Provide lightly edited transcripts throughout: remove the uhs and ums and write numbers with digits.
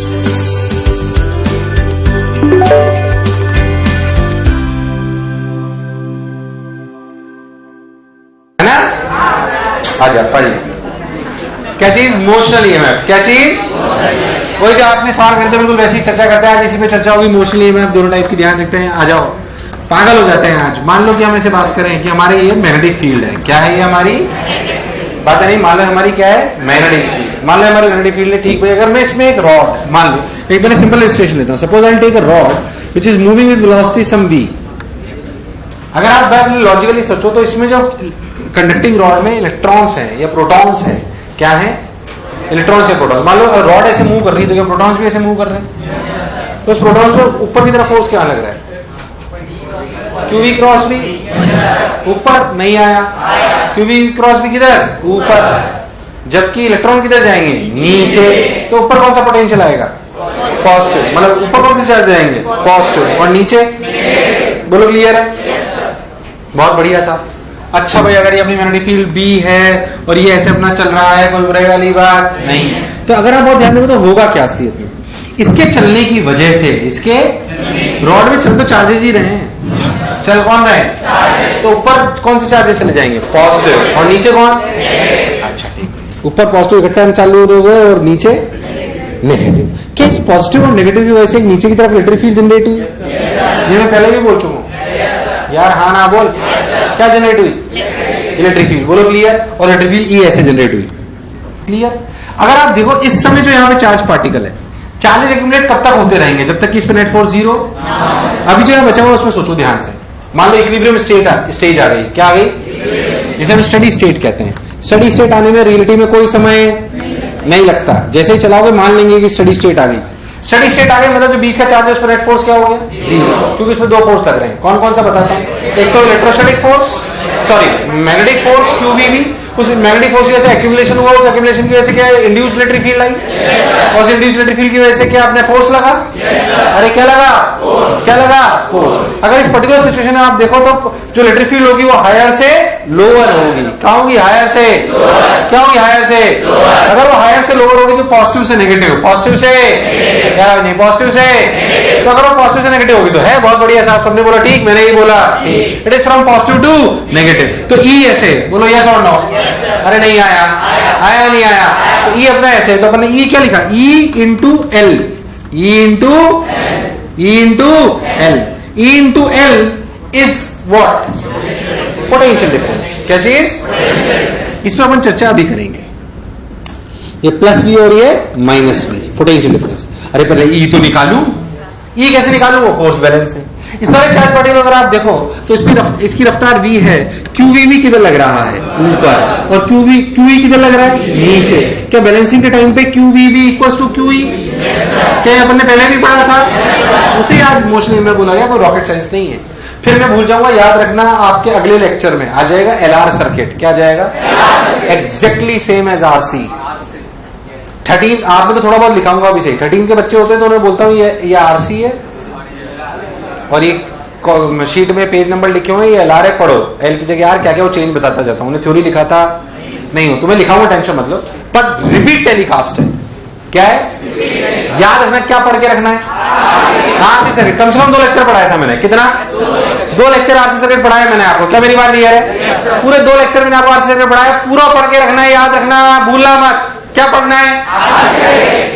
है ना? आ जाओ पढ़िए। क्या चीज? Motional EMF. क्या चीज? वही जो आपने सवाल करते बिल्कुल वैसी चर्चा करते हैं आज, इसी पे चर्चा होगी। मोशनल ईएमएफ दोनों टाइप की, ध्यान रखते हैं। आ जाओ, पागल हो जाते हैं आज। मान लो कि हम ऐसे बात करें कि हमारे ये मैग्नेटिक फील्ड है। क्या है ये हमारी बात है? नहीं, मान लो हमारी क्या है? Magnetic field. मान लो हमारी मैग्नेटिक फील्ड है, ठीक है। अगर मैं इसमें एक रॉड, मान लो एक मैंने सिंपल इलस्ट्रेशन लेता हूं। Suppose I take a rod which is moving with velocity some v। अगर आप लॉजिकली सोचो तो इसमें जो कंडक्टिंग रॉड में इलेक्ट्रॉन्स हैं या प्रोटॉन्स हैं, क्या है? इलेक्ट्रॉन्स या प्रोटॉन्स। मान लो रॉड ऐसे मूव कर रही है तो क्या प्रोटॉन्स भी ऐसे मूव कर रहे हैं? तो उस प्रोटॉन्स को ऊपर की तरफ फोर्स क्या लग रहा है? क्यूवी क्रॉस भी ऊपर नहीं आया, क्यूवी क्रॉस भी किधर? ऊपर। जबकि इलेक्ट्रॉन किधर जाएंगे? नीचे। तो ऊपर कौन सा पोटेंशियल आएगा? पॉजिटिव। मतलब ऊपर कौन से चार्ज जाएंगे? पॉजिटिव। और नीचे? बोलो क्लियर है? बहुत बढ़िया साहब। अच्छा भाई, अगर ये अपनी मैग्नेटिक फील्ड B है और ये ऐसे अपना चल रहा है, कोई बुराई वाली बात नहीं। तो अगर आप बहुत ध्यान देंगे तो होगा क्या असलियत में? इसके चलने की वजह से, इसके रॉड में चल तो चार्जेस ही रहे हैं, चल कौन रहे? तो ऊपर कौन से चार्जेस चले जाएंगे? पॉजिटिव। और नीचे कौन? अच्छा ठीक, ऊपर पॉजिटिव इकट्ठा चालू हो गए और नीचे नेगेटिव। क्या इस पॉजिटिव और नेगेटिव की वजह से नीचे की तरफ इलेक्ट्रिक फील्ड जनरेट हुई? ये मैं पहले भी बोल चुका हूं यार। हाँ ना बोल। क्या जनरेट हुई? Electric field. बोलो क्लियर। और इलेक्ट्रिक फील्ड ई ऐसे जनरेट हुई। क्लियर? अगर आप देखो इस समय जो यहाँ पे चार्ज पार्टिकल है, चार्जेस एक्यूमुलेट कब तक होते रहेंगे? जब तक कि इस पे नेट फोर्स जीरो। अभी जो है बचा हुआ उसमें सोचो ध्यान से। मान लो इक्विलिब्रियम स्टेज आ गई। क्या आ गई? जिसे हम स्टडी स्टेट कहते हैं। स्टडी स्टेट आने में रियलिटी में कोई समय नहीं लगता। जैसे ही चलाओगे मान लेंगे कि स्टडी स्टेट आ गई। स्टडी स्टेट आ गई मतलब जो बीच का चार्ज है उस पर नेट फोर्स क्या हो गया? जीरो। क्योंकि इसमें दो फोर्स लग रहे हैं। कौन कौन सा बताता हूं? एक तो electrostatic force, sorry magnetic force QVB। उस मैग्नेटिक फोर्स की वजह से एक्यूमुलेशन हुआ, उस एक्यूमुलेशन की वजह से क्या इंड्यूस इलेक्ट्रिक फील्ड आई, और उस इंड्यूस इलेक्ट्रिक फील्ड की वजह से क्या आपने फोर्स लगा? अरे क्या लगा? क्या लगा? फोर्स। अगर इस पर्टिकुलर सिचुएशन में आप देखो तो जो इलेक्ट्रिक फील्ड होगी वो हायर से लोअर होगी। क्या होगी? हायर से। क्या होगी? हायर से। अगर वो हायर से लोअर होगी तो पॉजिटिव से नेगेटिव, पॉजिटिव से क्या नहीं, पॉजिटिव से। तो अगर वो पॉजिटिव से नेगेटिव होगी तो है बहुत बढ़िया साहब, सबने बोला ठीक, मैंने ही बोला it is from positive to negative. तो ई ऐसे बोलो यस और नो? अरे नहीं आया, आया नहीं आया। तो ई अपना ऐसे, तो अपने ई क्या लिखा? E into L, E into L. E into L is what? Potential difference. क्या चीज? इसमें अपन चर्चा अभी करेंगे। ये प्लस वी और ये माइनस वी, पोटेंशियल डिफरेंस। अरे पहले ई तो निकालू। ई कैसे निकालू? वो फोर्स बैलेंस है। इस सारे चार्ज पार्टिकल अगर आप देखो तो इसकी रफ्तार v है। QV भी किधर लग रहा है? ऊपर। और QE किधर लग रहा है? नीचे। क्या बैलेंसिंग के टाइम पे QVB इक्वल्स टू QE? क्या अपन ने पहले भी पढ़ा था? उसे आज मोशन में बोला गया, कोई रॉकेट साइंस नहीं है। फिर मैं भूल जाऊंगा, याद रखना आपके अगले लेक्चर में आ जाएगा LR सर्किट। क्या आ जाएगा? Exactly same as RC। 13 आप में तो थोड़ा बहुत लिखाऊंगा अभी से। 13 के बच्चे होते हैं तो उन्हें बोलता हूं ये RC है और ये शीट में पेज नंबर लिखे हुए ये LR है, पढ़ो। L की जगह R क्या क्या वो चेंज बताता जाता हूं। उन्हें थ्योरी लिखाता नहीं हो, तुम्हें लिखाऊंगा, टेंशन मतलब। पर रिपीट टेलीकास्ट है। क्या है? याद रखना, क्या पढ़ के रखना है? RC circuit. कम से कम 2 लेक्चर पढ़ाया था मैंने। कितना? 2 लेक्चर RC सर्किट पढ़ाया मैंने आपको। क्या मेरी बात क्लियर है? पूरे 2 लेक्चर मैंने आपको RC सर्किट पढ़ाया। पूरा पढ़ के रखना है, याद रखना, भूलना मत। क्या पढ़ना है?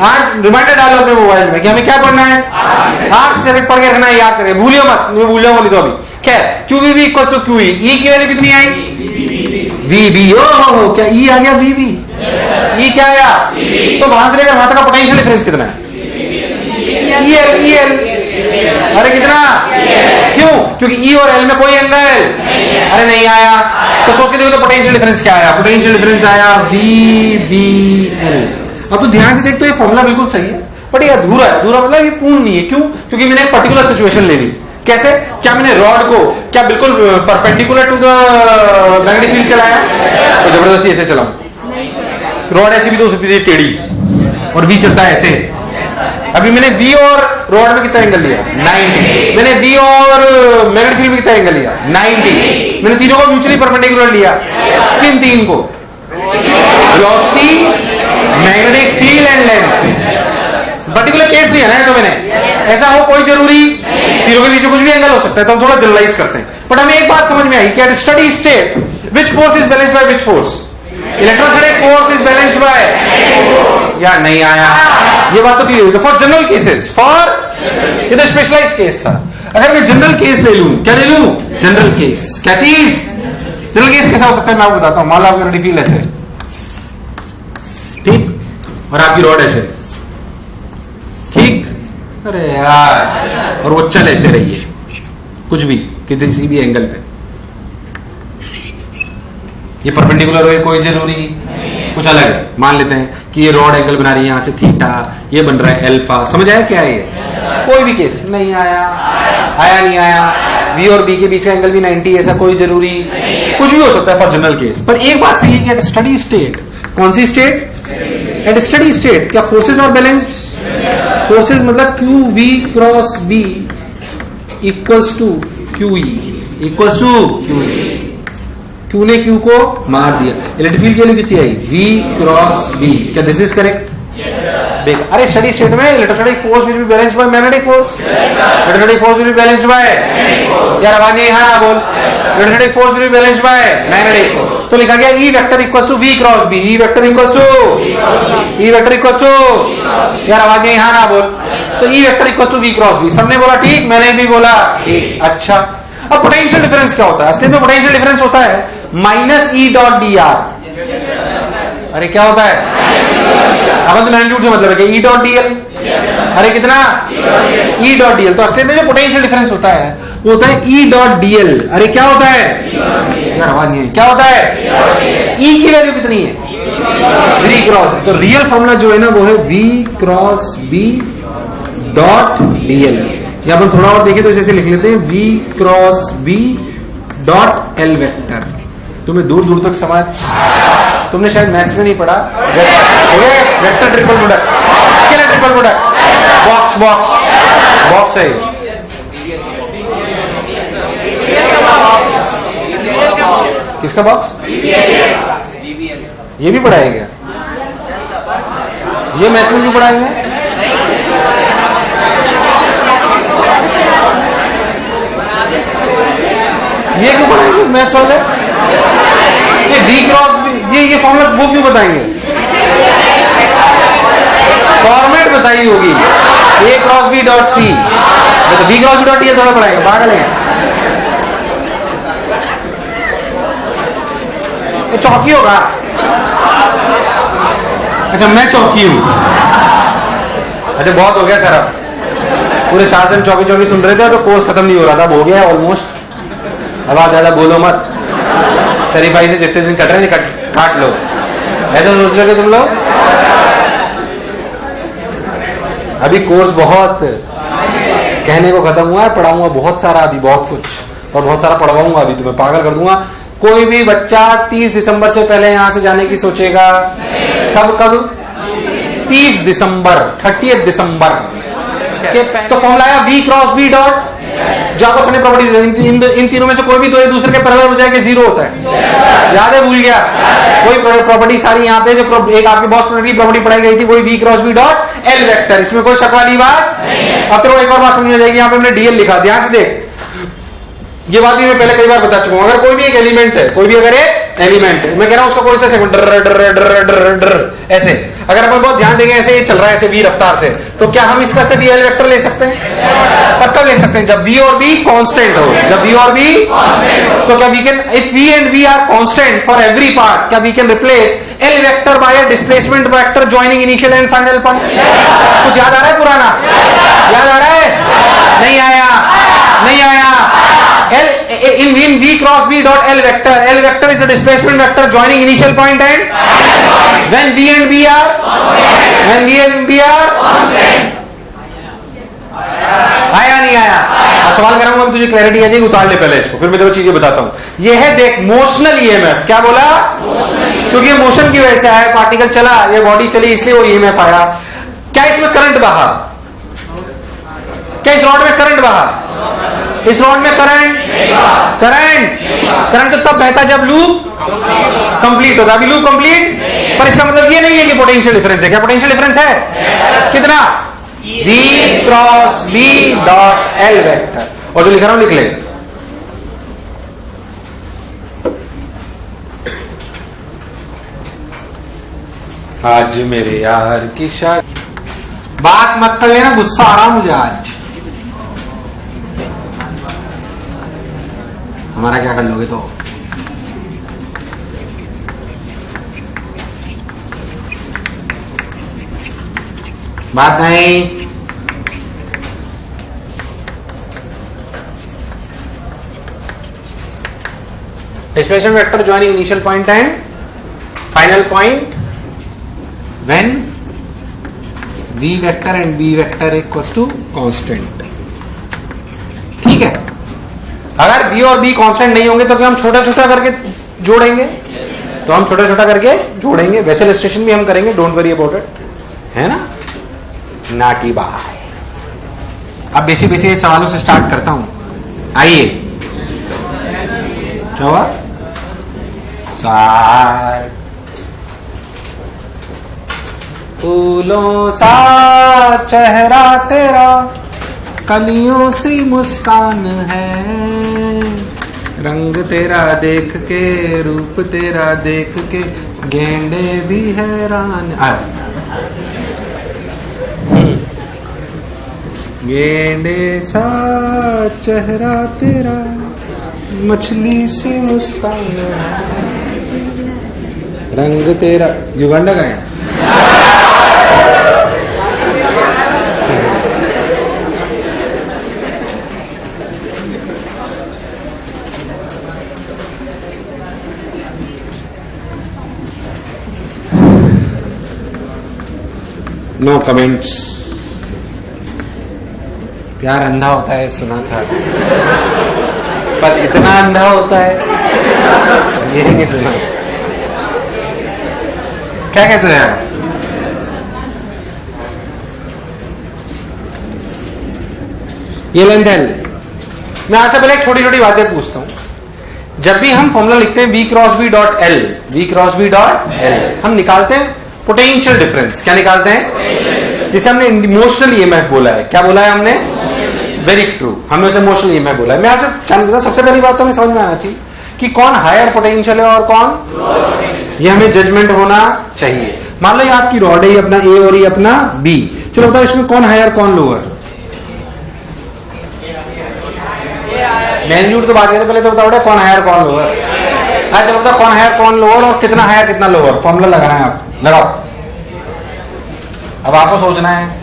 आज रिमाइंडर डालो अपने मोबाइल में कि हमें क्या पढ़ना है? RC सर्किट पढ़ के रखना है, याद करें, भूलियो मत। मैं भूल जाऊंगा नहीं तो अभी। खैर, QVB equals to QE। E की वैल्यू कितनी आई? VB। ओ क्या E आ गया? VB। E क्या आया? तो वहां से लेकर वहां तक का पोटेंशियल डिफरेंस कितना है? EL। अरे कितना? क्यों? क्योंकि E और L में कोई एंगल अरे नहीं आया। तो सोच के देखो तो पोटेंशियल डिफरेंस क्या आया? पोटेंशियल डिफरेंस आया VBL। अब तो ध्यान से देखते हो ये फॉर्मूला बिल्कुल सही है, बट ये अधूरा है। अधूरा मतलब ये पूर्ण नहीं है। क्यों? क्योंकि मैंने एक पर्टिकुलर सिचुएशन ले ली। कैसे? क्या मैंने रॉड को क्या बिल्कुल perpendicular to the magnetic field चलाया? तो जबरदस्ती ऐसे चलाऊं? रॉड ऐसी भी तो हो सकती थी टेढ़ी, और V चलता है ऐसे। अभी मैंने V और रॉड में कितना एंगल लिया? 90। मैंने V और मैग्नेटिक फील्ड में कितना एंगल लिया? 90। मैंने तीनों को म्यूचुअली परपेंडिकुलर लिया। किन तीन को? Velocity, magnetic field and length. Particular दिया ना तो मैंने, ऐसा हो कोई जरूरी, तीनों के बीच में कुछ भी एंगल हो सकता है, तो हम थोड़ा जनरलाइज करते हैं। बट हमें एक बात समझ में आई कि at steady state which force is balanced by which force? Electrostatic force is balanced by, या नहीं आया? ये बात तो क्लियर हुई। फॉर जनरल केसेस, फॉर ये तो स्पेशलाइज केस था। अगर मैं जनरल केस ले लूं, क्या ले लूं? General case. क्या चीज? जनरल केस कैसा हो सकता है मैं आपको बताता हूं। मान लो आपका रिफिल ऐसे, ठीक, और आपकी रॉड ऐसे, ठीक, अरे यार, और वो चल ऐसे रही है कुछ भी किसी भी एंगल पे, ये परपेंडिकुलर हो कोई जरूरी, कुछ अलग है। मान लेते हैं कि ये रॉड एंगल बना रही है यहां से थीटा, ये बन रहा है अल्फा, समझ आया क्या है ये? कोई भी केस नहीं आया, आया नहीं आया। बी और बी के बीच का एंगल भी 90, ऐसा कोई जरूरी, कुछ भी हो सकता है फॉर जनरल केस। पर एक बात सही है कि एट स्टडी स्टेट, कौन सी स्टेट? एट स्टडी स्टेट क्या फोर्सेज आर बैलेंस्ड? फोर्सेज मतलब q v cross B equals to q E, equals to q E. Q ने क्यू को मार दिया, इलेक्ट्रिक फील्ड की वैल्यू कितनी आई? V cross B. क्या दिस इज करेक्ट? अरे स्टडी स्टेट में electrostatic force will be balanced by magnetic force, electrostatic force will be balanced by, यार आवाज नहीं, हाँ बोल, electrostatic force will be balanced by magnetic force. तो लिखा गया E vector equals to v cross B, E vector equals to, E vector equals to, यार आवाज नहीं, हाँ ना बोल, तो E vector equals to v cross B. सबने बोला ठीक, मैंने भी बोला ठीक। अच्छा, अब पोटेंशियल डिफरेंस क्या होता है? असली में पोटेंशियल डिफरेंस होता है minus E dot D R. अरे क्या होता है? अब तो मैग्नीट्यूड से मतलब है ई डॉट डी एल। अरे कितना? E dot d L. तो असली में जो पोटेंशियल डिफरेंस होता है वो होता है ई डॉट डी एल। अरे क्या होता है? यार आवाज नहीं है, क्या होता है? ई की वैल्यू कितनी है? V cross. तो रियल फॉर्मूला जो है ना वो है v cross B dot d l. या अपन थोड़ा और देखें तो इसे लिख लेते हैं v cross B dot l vector. तुम्हें दूर दूर तक समझ, तुमने शायद मैथ्स में नहीं पढ़ा, vector triple product, scalar triple product, box box box है किसका बॉक्स? ये भी पढ़ाएगा? ये मैथ्स में क्यों पढ़ाएंगे? ये क्यों पढ़ाएंगे मैथ्स वाले? ये वी क्रॉस बी, ये फॉर्मूला वो क्यों बताएंगे? फॉर्मेट बताई होगी, ए क्रॉस बी डॉट सी, तो बी क्रॉस बी डॉट ये थोड़ा पढ़ाएगा, पागल है। ये चौकी होगा? अच्छा मैं चौकी हूं। अच्छा बहुत हो गया सर, अब पूरे 7 दिन चौकी चौकी सुन रहे थे तो कोर्स खत्म नहीं हो रहा था, अब हो गया ऑलमोस्ट। अब आप ज्यादा बोलो मत, शरीफ भाई से जितने दिन कट रहे हैं काट लो, ऐसा सोच रहे तुम लोग। अभी कोर्स बहुत कहने को खत्म हुआ है, पढ़ाऊंगा बहुत सारा, अभी बहुत कुछ, और बहुत सारा पढ़वाऊंगा अभी, तुम्हें पागल कर दूंगा। कोई भी बच्चा 30 दिसंबर से पहले यहां से जाने की सोचेगा? कब कब? 30 दिसंबर, 30 दिसंबर के तो फॉर्मूला आया v cross B dot Jacobian property. इन तीनों में से कोई भी दो एक दूसरे के पैरेलल हो जाए कि जीरो होता है, याद है? भूल गया? कोई प्रॉपर्टी सारी यहाँ पे जो एक आपके बॉक्स की प्रॉपर्टी पढ़ाई गई थी वही v cross B dot l vector, इसमें कोई शक वाली बात। अब तो एक और बात समझ में जाएगी, यहाँ पे हमने डीएल लिखा, ध्यान से देख, ये बात भी मैं पहले कई बार बता चुका हूं। अगर कोई भी एक एलिमेंट है, कोई भी अगर एक एलिमेंट है, मैं कह रहा हूं उसका कोई सा सेकंड ऐसे, अगर अपन बहुत ध्यान देंगे ऐसे ये चल रहा है ऐसे v रफ्तार से, तो क्या हम इसका से डीएल वेक्टर ले सकते हैं? पक्का ले सकते हैं, जब v और b कांस्टेंट हो। जब v और b तो क्या we can, if v and v are constant for every part, क्या we can replace L vector by a displacement vector joining initial and final point? कुछ याद आ रहा है? पुराना याद आ रहा है? नहीं आया? नहीं आया? in v cross b dot l vector is the displacement vector joining initial point and when v and b are आया नहीं आया? अब सवाल कराऊंगा, तुझे क्लैरिटी आ जाएगी, उतार ले पहले इसको, फिर मैं तेरे को चीजें बताता हूं। ये है देख मोशनल ईएमएफ। क्या बोला? क्योंकि मोशन की वजह से आया, पार्टिकल चला, ये बॉडी चली, इसलिए वो ईएमएफ आया। क्या इसमें करंट बहा? क्या इस रॉड में करंट बहा? इस रॉड में करंट तो तब बहता जब लूप कंप्लीट होगा। अभी लूप कंप्लीट, पर इसका मतलब ये नहीं है कि पोटेंशियल डिफरेंस है। क्या पोटेंशियल डिफरेंस है? कितना? V cross B dot L vector, और जो लिख रहा हूं लिख ले। आज मेरे यार की शादी, बात मत कर लेना, गुस्सा आ रहा मुझे आज। हमारा क्या कर लोगे तो? बात नहीं। Displacement vector joining initial point and final point when v vector and b vector equals to constant। ठीक है, अगर b और b कांस्टेंट नहीं होंगे तो क्या हम छोटा छोटा करके जोड़ेंगे? तो हम छोटा छोटा करके जोड़ेंगे, वैसे इलस्ट्रेशन भी हम करेंगे, डोंट वरी अबाउट इट, है ना? नाटी बाय। अब बेसिक बेसिक सवालों से स्टार्ट करता हूं। आइए, क्या हुआ? सार फूलों सा चेहरा तेरा, कलियों सी मुस्कान है, रंग तेरा देख के, रूप तेरा देख के, गेंडे भी हैरान। गेंडे सा चेहरा तेरा, मछली सी मुस्कान है, रंग तेरा। युगांडा का है। No comments. प्यार अंधा होता है सुना था, पर इतना अंधा होता है ये नहीं सुना। क्या कहते हैं आप? ये लेंथ एल। मैं आपसे पहले एक छोटी छोटी बातें पूछता हूं। जब भी हम फॉर्मूला लिखते हैं v cross b dot L, v cross b dot L, हम निकालते हैं पोटेंशियल डिफरेंस। क्या निकालते हैं? जिसे हमने इमोशनल ईएमएफ बोला है। क्या बोला है हमने? वेरी ट्रू, हमने उसे इमोशनल ईएमएफ बोला है। मैं आपसे सबसे पहली बात तो हमें समझ में आना चाहिए कि कौन हायर पोटेंशियल है और कौन, ये हमें जजमेंट होना चाहिए। मान लो ये आपकी रॉड है, ये अपना ए और ये अपना बी। चलो बताओ इसमें कौन हायर कौन लोअर? मैग्नीट्यूड तो बात करते, पहले तो बताओ कौन हायर कौन लोअर। चलो बताओ कौन हायर कौन लोअर और कितना हायर कितना लोअर। फॉर्मूला लगाना है, आप लगाओ। अब आपको सोचना है।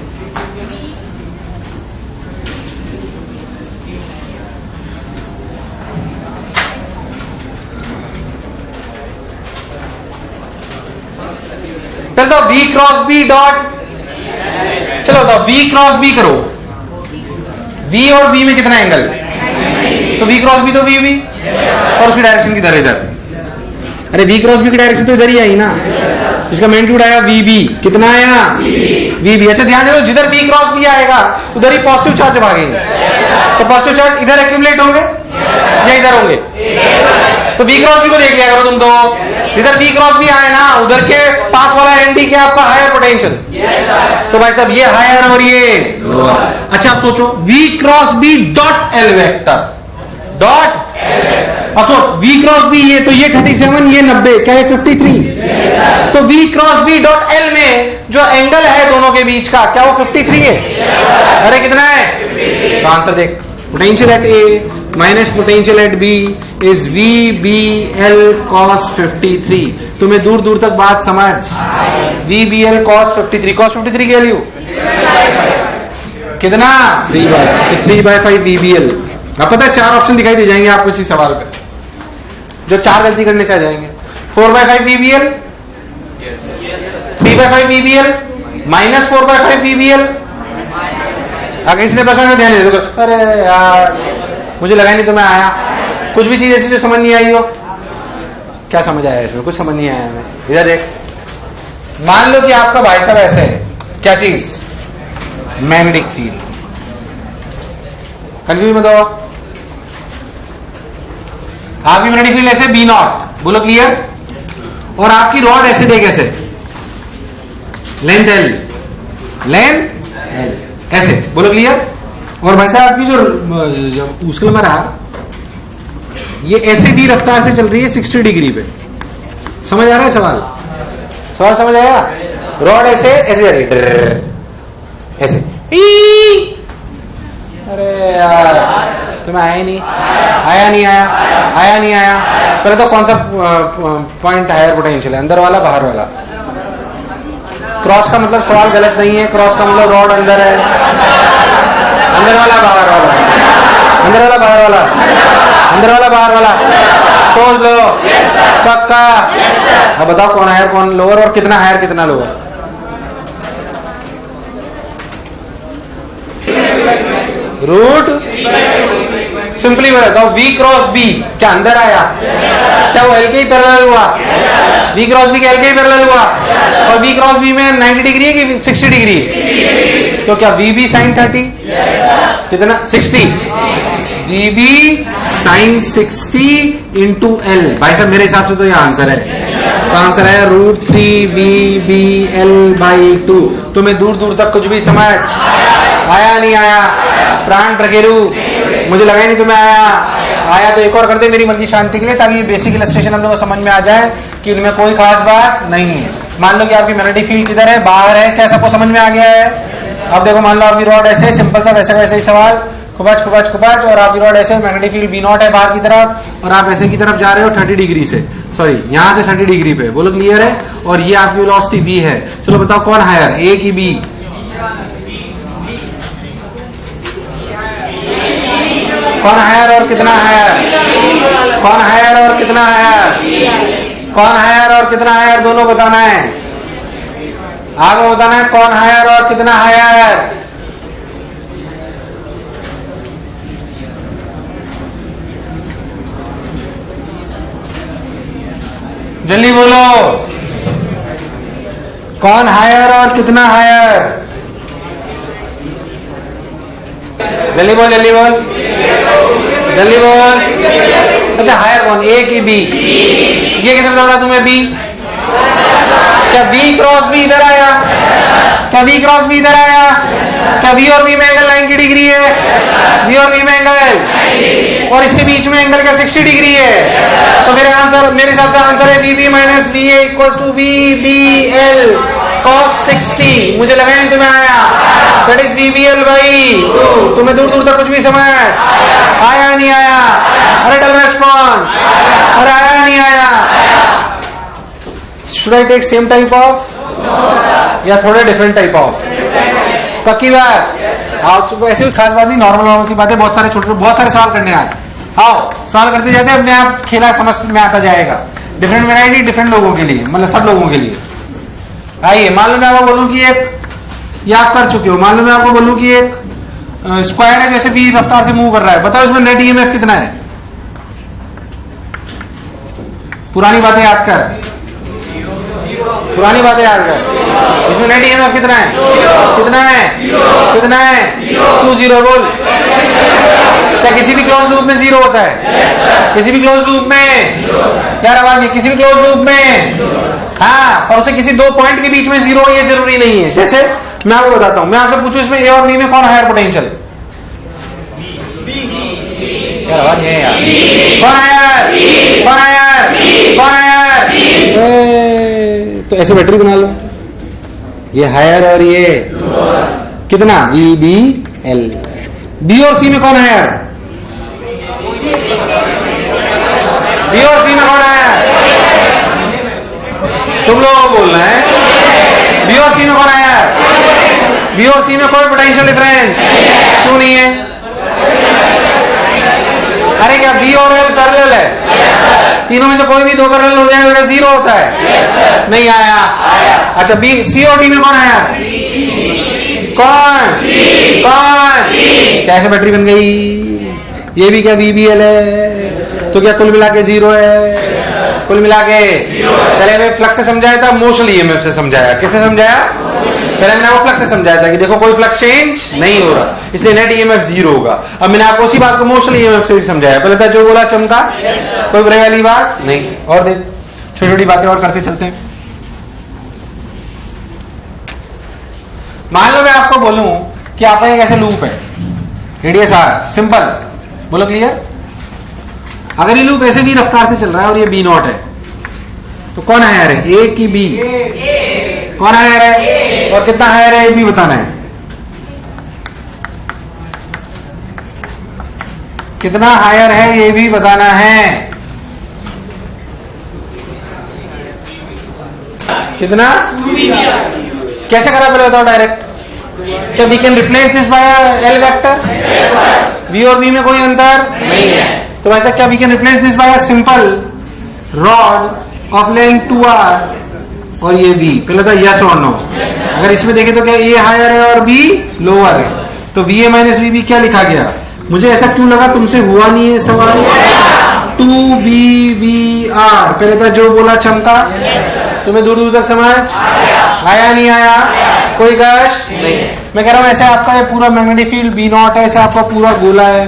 चलो तो v क्रॉस b डॉट, चलो तो v क्रॉस b करो। v और b में कितना एंगल? तो v क्रॉस b तो v और उसकी डायरेक्शन किधर है? इधर। अरे v क्रॉस b की डायरेक्शन तो इधर ही आई ना। इसका मैग्नीट्यूड आया vb, कितना आया? vb। अच्छा ध्यान दो, जिधर v क्रॉस b आएगा उधर ही पॉजिटिव चार्ज भागेंगे। तो पॉजिटिव चार्ज इधर एक्यूमुलेट होंगे या इधर होंगे? तो v क्रॉस b को देख लिया करो तुम तो, जिधर v क्रॉस b आए ना उधर के पास वाला एनडी क्या आपका हायर पोटेंशियल। तो भाई साहब ये हायर और ये लोअर। अच्छा आप सोचो v cross b dot l vector dot. अब तो v क्रॉस b ये तो ये 37, ये 90, क्या है 53। तो v cross b dot L में जो एंगल है दोनों के बीच का, क्या वो 53 है? अरे कितना है? तो आंसर देख, potential at A minus potential at B is v B l cos 53। तुम्हें दूर दूर तक बात समझ? V B l cos 53। Cos 53 की वैल्यू कितना? 3/5 वी बी एल। अब पता है 4 ऑप्शन दिखाई दे जाएंगे आपको इसी सवाल पे, जो 4 गलती करने से आ जाएंगे। 4/5 v B l, 3/5 v B l, minus 4/5 v B l. अगर इसने प्रश्न में ध्यान दे दो, अरे यार मुझे लगा नहीं तुम्हें आया, कुछ भी चीज ऐसी जो समझ नहीं आई हो। क्या समझ आया इसमें? कुछ समझ नहीं आया हमें। इधर देख, मान लो कि आपका भाई साहब ऐसे है, क्या चीज? Magnetic field. कंफ्यूज मत हो। आपकी मैग्नेटिक फील्ड ऐसे बी नॉट, बोलो क्लियर। और आपकी रॉड ऐसे देख, ऐसे लेंथ एल, लेंथ एल। बोलो क्लियर। और भाई साहब आपकी जो उसके रहा ये ऐसे भी रफ्तार से चल रही है 60 डिग्री पे। समझ आ रहा है सवाल? सवाल समझ आया? रॉड ऐसे ऐसे जा रही है, ऐसे। अरे यार तुम्हें आया नहीं, आया नहीं आया, आया नहीं आया। पहले तो कौन सा पॉइंट हायर पोटेंशियल है, अंदर वाला बाहर वाला? क्रॉस का मतलब सवाल गलत नहीं है, क्रॉस का मतलब रॉड अंदर है, अंदर वाला बाहर वाला, अंदर वाला बाहर वाला, अंदर वाला बाहर वाला। सोच लो पक्का। अब बताओ कौन हायर कौन लोअर, और कितना हायर कितना लोअर? रूट सिंपली बताओ, वी क्रॉस बी क्या अंदर आया? क्या वो एल के ही पैरेलल हुआ? वी क्रॉस बी क्या एल के ही पैरेलल हुआ? और वी क्रॉस बी में 90 डिग्री है कि 60 डिग्री है? तो क्या वी बी साइन 30 कितना 60? V B sine 60 into l. भाई साहब मेरे हिसाब से तो यह आंसर है। तो आंसर है √3 बी बी एल बाई 2। तुम्हें दूर दूर तक कुछ भी समझ आया नहीं आया? प्राण प्रकेरु मुझे लगा ही नहीं तुम्हें आया। आया तो एक और कर दे मेरी मन की शांति के लिए, ताकि बेसिक इलस्ट्रेशन हम लोग को समझ में आ जाए कि उनमें कोई खास बात नहीं है। मान लो कि आपकी मैग्नेटिक फील्ड किधर है? बाहर है। क्या सबको समझ में आ गया है? अब देखो मान लो आपकी रॉड ऐसे, सिंपल सा वैसे वैसे ही सवाल, खुबच खुबच खुबच, और आपकी रॉड ऐसे, मैग्नेटिक फील्ड B0 है बाहर की तरफ, और आप ऐसे की तरफ जा रहे हो 30 डिग्री से, सॉरी यहां से 30 डिग्री पे। बोलो क्लियर है? और ये आपकी वेलोसिटी V है। चलो बताओ कौन हायर, A की B? कौन हायर और कितना हायर? कौन हायर और कितना हायर? कौन हायर और कितना हायर दोनों बताना है। आगे बताना है कौन हायर और कितना हायर। जल्दी बोलो, कौन हायर और कितना हायर? जल्दी बोल, जल्दी बोल, जल्दी बोल। अच्छा हायर कौन, A की B? ये कैसे लगा तुम्हें B? क्या B क्रॉस B इधर आया? क्या B क्रॉस B इधर आया? क्या B और B में एंगल 90 डिग्री है? B और B में एंगल, और इसके बीच में एंगल क्या 60 डिग्री है? तो मेरे हिसाब से आंसर है BB minus BA equals to BBL cos 60। मुझे लगा नहीं तुम्हें आया। That is BBL by 2। तुम्हें दूर दूर तक कुछ भी समझ आया नहीं आया? अरे डल रेस्पॉन्स, अरे आया नहीं आया? Should I take same type of या थोड़े डिफरेंट टाइप ऑफ? पक्की बात? आप ऐसे कोई खास बात नहीं, नॉर्मल सी बात है। बहुत सारे सवाल करने आए, आओ सवाल करते जाते अपने आप खेला समझ में आता जाएगा। डिफरेंट वैरायटी डिफरेंट लोगों के लिए, मतलब सब लोगों के लिए। आइए मान लो मैं आपको बोलूं कि एक, ये आप कर चुके हो, मान लो मैं आपको बोलूं कि एक स्क्वायर है जैसे भी रफ्तार से मूव कर रहा है, बताओ इसमें नेट ईएमएफ कितना है? पुरानी बातें याद कर, पुरानी बातें याद कर। इसमें नेट ईएमएफ कितना है? कितना है? कितना है? 20 बोल। क्या किसी भी क्लोज लूप में 0 होता है? किसी भी क्लोज लूप में यार आवाज नहीं, किसी भी क्लोज लूप में हाँ, और उसे किसी दो पॉइंट के बीच में 0 ये जरूरी नहीं है। जैसे मैं आपको बताता हूं, मैं आपसे पूछूं इसमें A और B में कौन हायर पोटेंशियल? यार आवाज नहीं है यार। कौन हायर? कौन हायर? कौन हायर? तो ऐसे बैटरी बना लो, ये हायर और ये कितना BBL। B और C में कौन हायर? B और C में कौन हायर? तुम लोगों को बोलना है। B और C में कौन हायर? B और C में कोई पोटेंशियल डिफरेंस क्यों नहीं है? अरे क्या B और L पैरेलल है? तीनों में से कोई भी दो पैरेलल हो जाए तो 0 होता है? नहीं आया। अच्छा C और D में कौन आया? कौन? कौन? कैसे बैटरी बन गई? ये भी क्या BBL है? तो क्या कुल मिला के 0 है? कुल मिला के पहले हमें फ्लक्स से समझाया था, मोशन ईएमएफ से समझाया। किससे समझाया? पहले मैंने वो फ्लक्स से समझाया था कि देखो कोई फ्लक्स चेंज नहीं हो रहा, इसलिए नेट ईएमएफ 0 होगा। अब मैंने आपको उसी बात को मोशन ईएमएफ से भी समझाया। पहले था जो बोला चमका, कोई बुरे वाली बात नहीं। और देख छोटी छोटी बातें और करते चलते हैं। मान लो मैं आपको बोलूं कि आपका एक ऐसे लूप है, रेडियस आर, सिंपल, बोलो क्लियर। अगर ये लूप ऐसे भी रफ्तार से चल रहा है और ये बी नॉट है, तो कौन हायर है, ए की बी? कौन हायर है और कितना हायर है ये भी बताना है। कितना हायर है ये भी बताना है। कितना? कैसे करा पहले बताओ डायरेक्ट। क्या we can replace this by l vector? V और वी में कोई अंतर नहीं है, तो वैसे क्या we can replace this by simple rod of length 2r और ये बी। पहले था यस और नो। अगर इसमें देखें तो क्या ए हायर है और बी लोअर है, तो v A minus v B क्या लिखा गया। मुझे ऐसा क्यों लगा, तुमसे हुआ नहीं है सवाल। 2BVR पहले था जो बोला चमका। तुम्हें दूर दूर तक समझ आया नहीं आया? कोई कष्ट नहीं। मैं कह रहा हूं ऐसे आपका ये पूरा मैग्नेटिक फील्ड बी नॉट है, ऐसे आपका पूरा गोला है।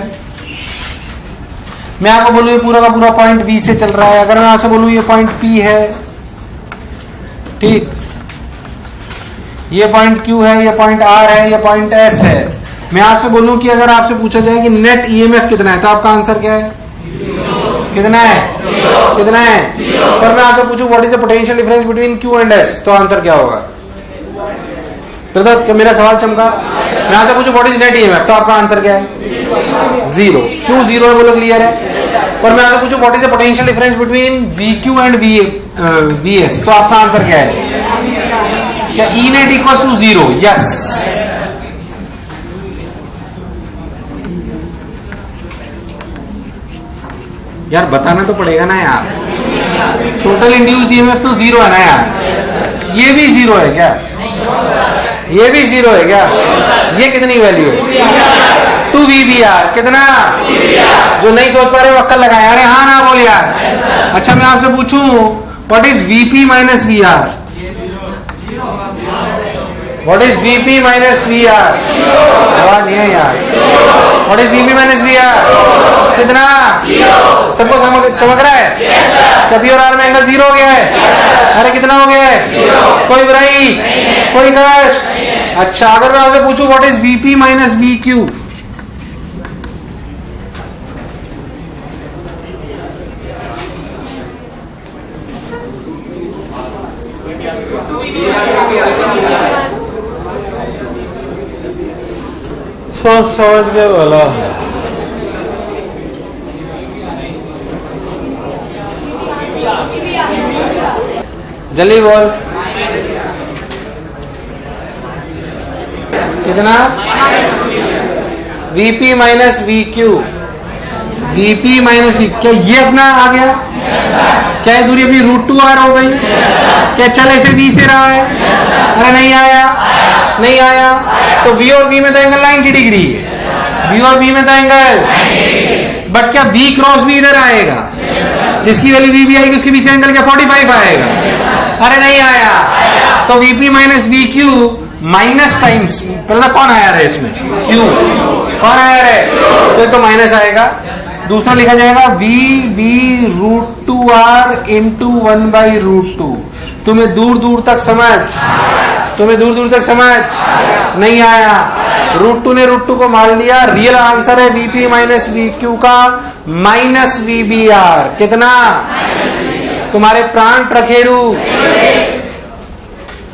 मैं आपको बोलूं ये पूरा का पूरा पॉइंट बी से चल रहा है। अगर मैं आपसे बोलूं ये पॉइंट पी है, ठीक, ये पॉइंट क्यू है, ये पॉइंट आर है, ये पॉइंट एस है। मैं आपसे बोलूं कि अगर आपसे पूछा जाए कि नेट ईएमएफ कितना है, तो आपका आंसर क्या है? कितना है? कितना है? पर मैं आपसे पूछूं what is the potential difference between Q and S, तो आंसर क्या होगा? तो मेरा सवाल चमका। मैं आपसे पूछूं व्हाट इज नेट ईएमएफ, तो आपका आंसर क्या है? 0। क्यों 0 है बोलो क्लियर है। पर मैं आपसे पूछूं what is the potential difference between we Q and V S, तो आपका आंसर क्या है? क्या E net equal to 0? Yes. यार बताना तो पड़ेगा ना यार। टोटल इंड्यूस्ड ईएमएफ तो 0 है ना यार। ये भी 0 है क्या? ये भी 0 है क्या? ये कितनी वैल्यू है? 2VBR। कितना? जो नहीं सोच पा रहे वो अक्कल लगाए। अरे हाँ ना बोल यार। अच्छा मैं आपसे पूछूं what is VP minus VR? What is VP minus VR? जवाब नहीं है यार। What is VP minus VR? कितना? सबको चमक रहा है? क्या पी और आर में एंगल 0 हो गया है? अरे कितना हो गया है? कोई बुराई, कोई कष्ट। अच्छा अगर मैं आपसे पूछूं what is VP minus VQ? सब समझ गए बोला। जल्दी बोल। कितना? VP minus VQ। VP minus V, क्या ये अपना आ गया? क्या ये दूरी अपनी √2r हो गई? क्या चल ऐसे V से रहा है? अरे नहीं आया, नहीं आया। तो V और V में तो एंगल 90 डिग्री है। V और V में तो एंगल, बट क्या V क्रॉस भी इधर आएगा? जिसकी वैल्यू V भी आएगी उसके पीछे एंगल क्या 45 आएगा? अरे नहीं आया। तो VP minus VQ minus times, पहले कौन आया है इसमें? Q। कौन आया है? तो माइनस आएगा। दूसरा लिखा जाएगा VB √2R इंटू 1/√2। तुम्हें दूर दूर तक समझ, तुम्हें दूर दूर तक समझ नहीं आया। √2 ने √2 को मान लिया। रियल आंसर है VP माइनस VQ का माइनस VBR। कितना? तुम्हारे प्राण प्रखेरु।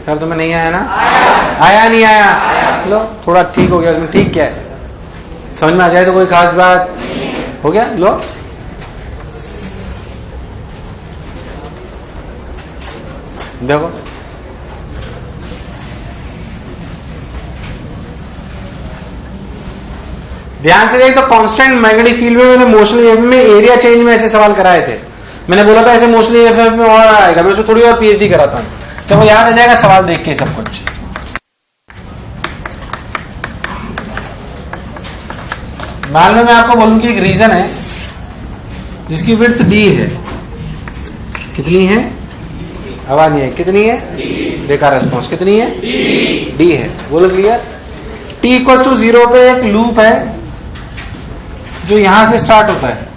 यार तुम्हें नहीं आया ना? आया नहीं आया? लो थोड़ा ठीक हो गया। उसमें ठीक क्या है समझ में आ जाए तो कोई खास बात हो गया। लो देखो ध्यान से देख। तो कांस्टेंट मैग्नेटिक फील्ड में मैंने मोशनल ईएमएफ में एरिया चेंज में ऐसे सवाल कराए थे। मैंने बोला था ऐसे मोशनल ईएमएफ में और आएगा। मैं उसमें थोड़ी और पीएचडी कराता हूं, तो वो याद आ जाएगा सवाल देख के सब कुछ। मान लो मैं आपको बोलूं कि एक रीजन है जिसकी विड्थ D है। कितनी है? आवाज नहीं है। कितनी है? बेकार रिस्पॉन्स। कितनी है? D है। बोलो क्लियर। T इक्वल टू 0 पे एक लूप है जो यहां से स्टार्ट होता है,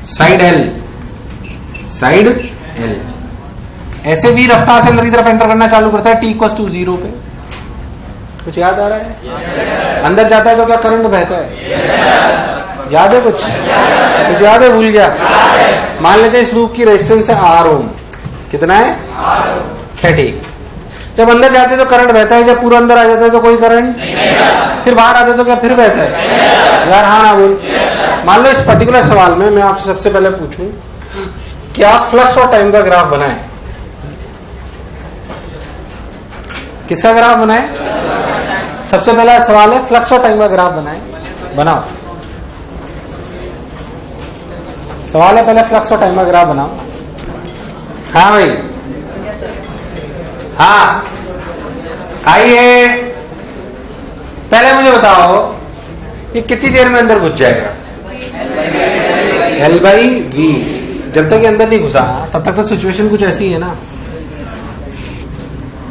साइड L, साइड L ऐसे भी रफ्तार से अंदर की तरफ एंटर करना चालू करता है T इक्वल टू 0 पे। कुछ याद आ रहा है? अंदर जाता है तो क्या करंट बहता है? याद है कुछ याद है? भूल गया? मान लेते हैं इस लूप की रेजिस्टेंस है R ओम। कितना है? है ठीक। जब अंदर जाते तो करंट बहता है, जब पूरा अंदर आ जाता है तो कोई करंट नहीं, फिर बाहर आते तो क्या फिर बहता है? यार हाँ ना बोल। मान लो इस पर्टिकुलर सवाल में मैं आपसे सबसे पहले पूछूं, क्या फ्लक्स और टाइम का ग्राफ बनाए? किसका ग्राफ बनाए? सबसे पहला सवाल है फ्लक्स और टाइम का ग्राफ बनाए। बनाओ। सवाल है पहले फ्लक्स और टाइम का ग्राफ बनाओ। हाँ भाई, हाँ आइए। पहले मुझे बताओ ये कितनी देर में अंदर घुस जाएगा? L/V। जब तक ये अंदर नहीं घुसा तब तक तो सिचुएशन कुछ ऐसी है ना।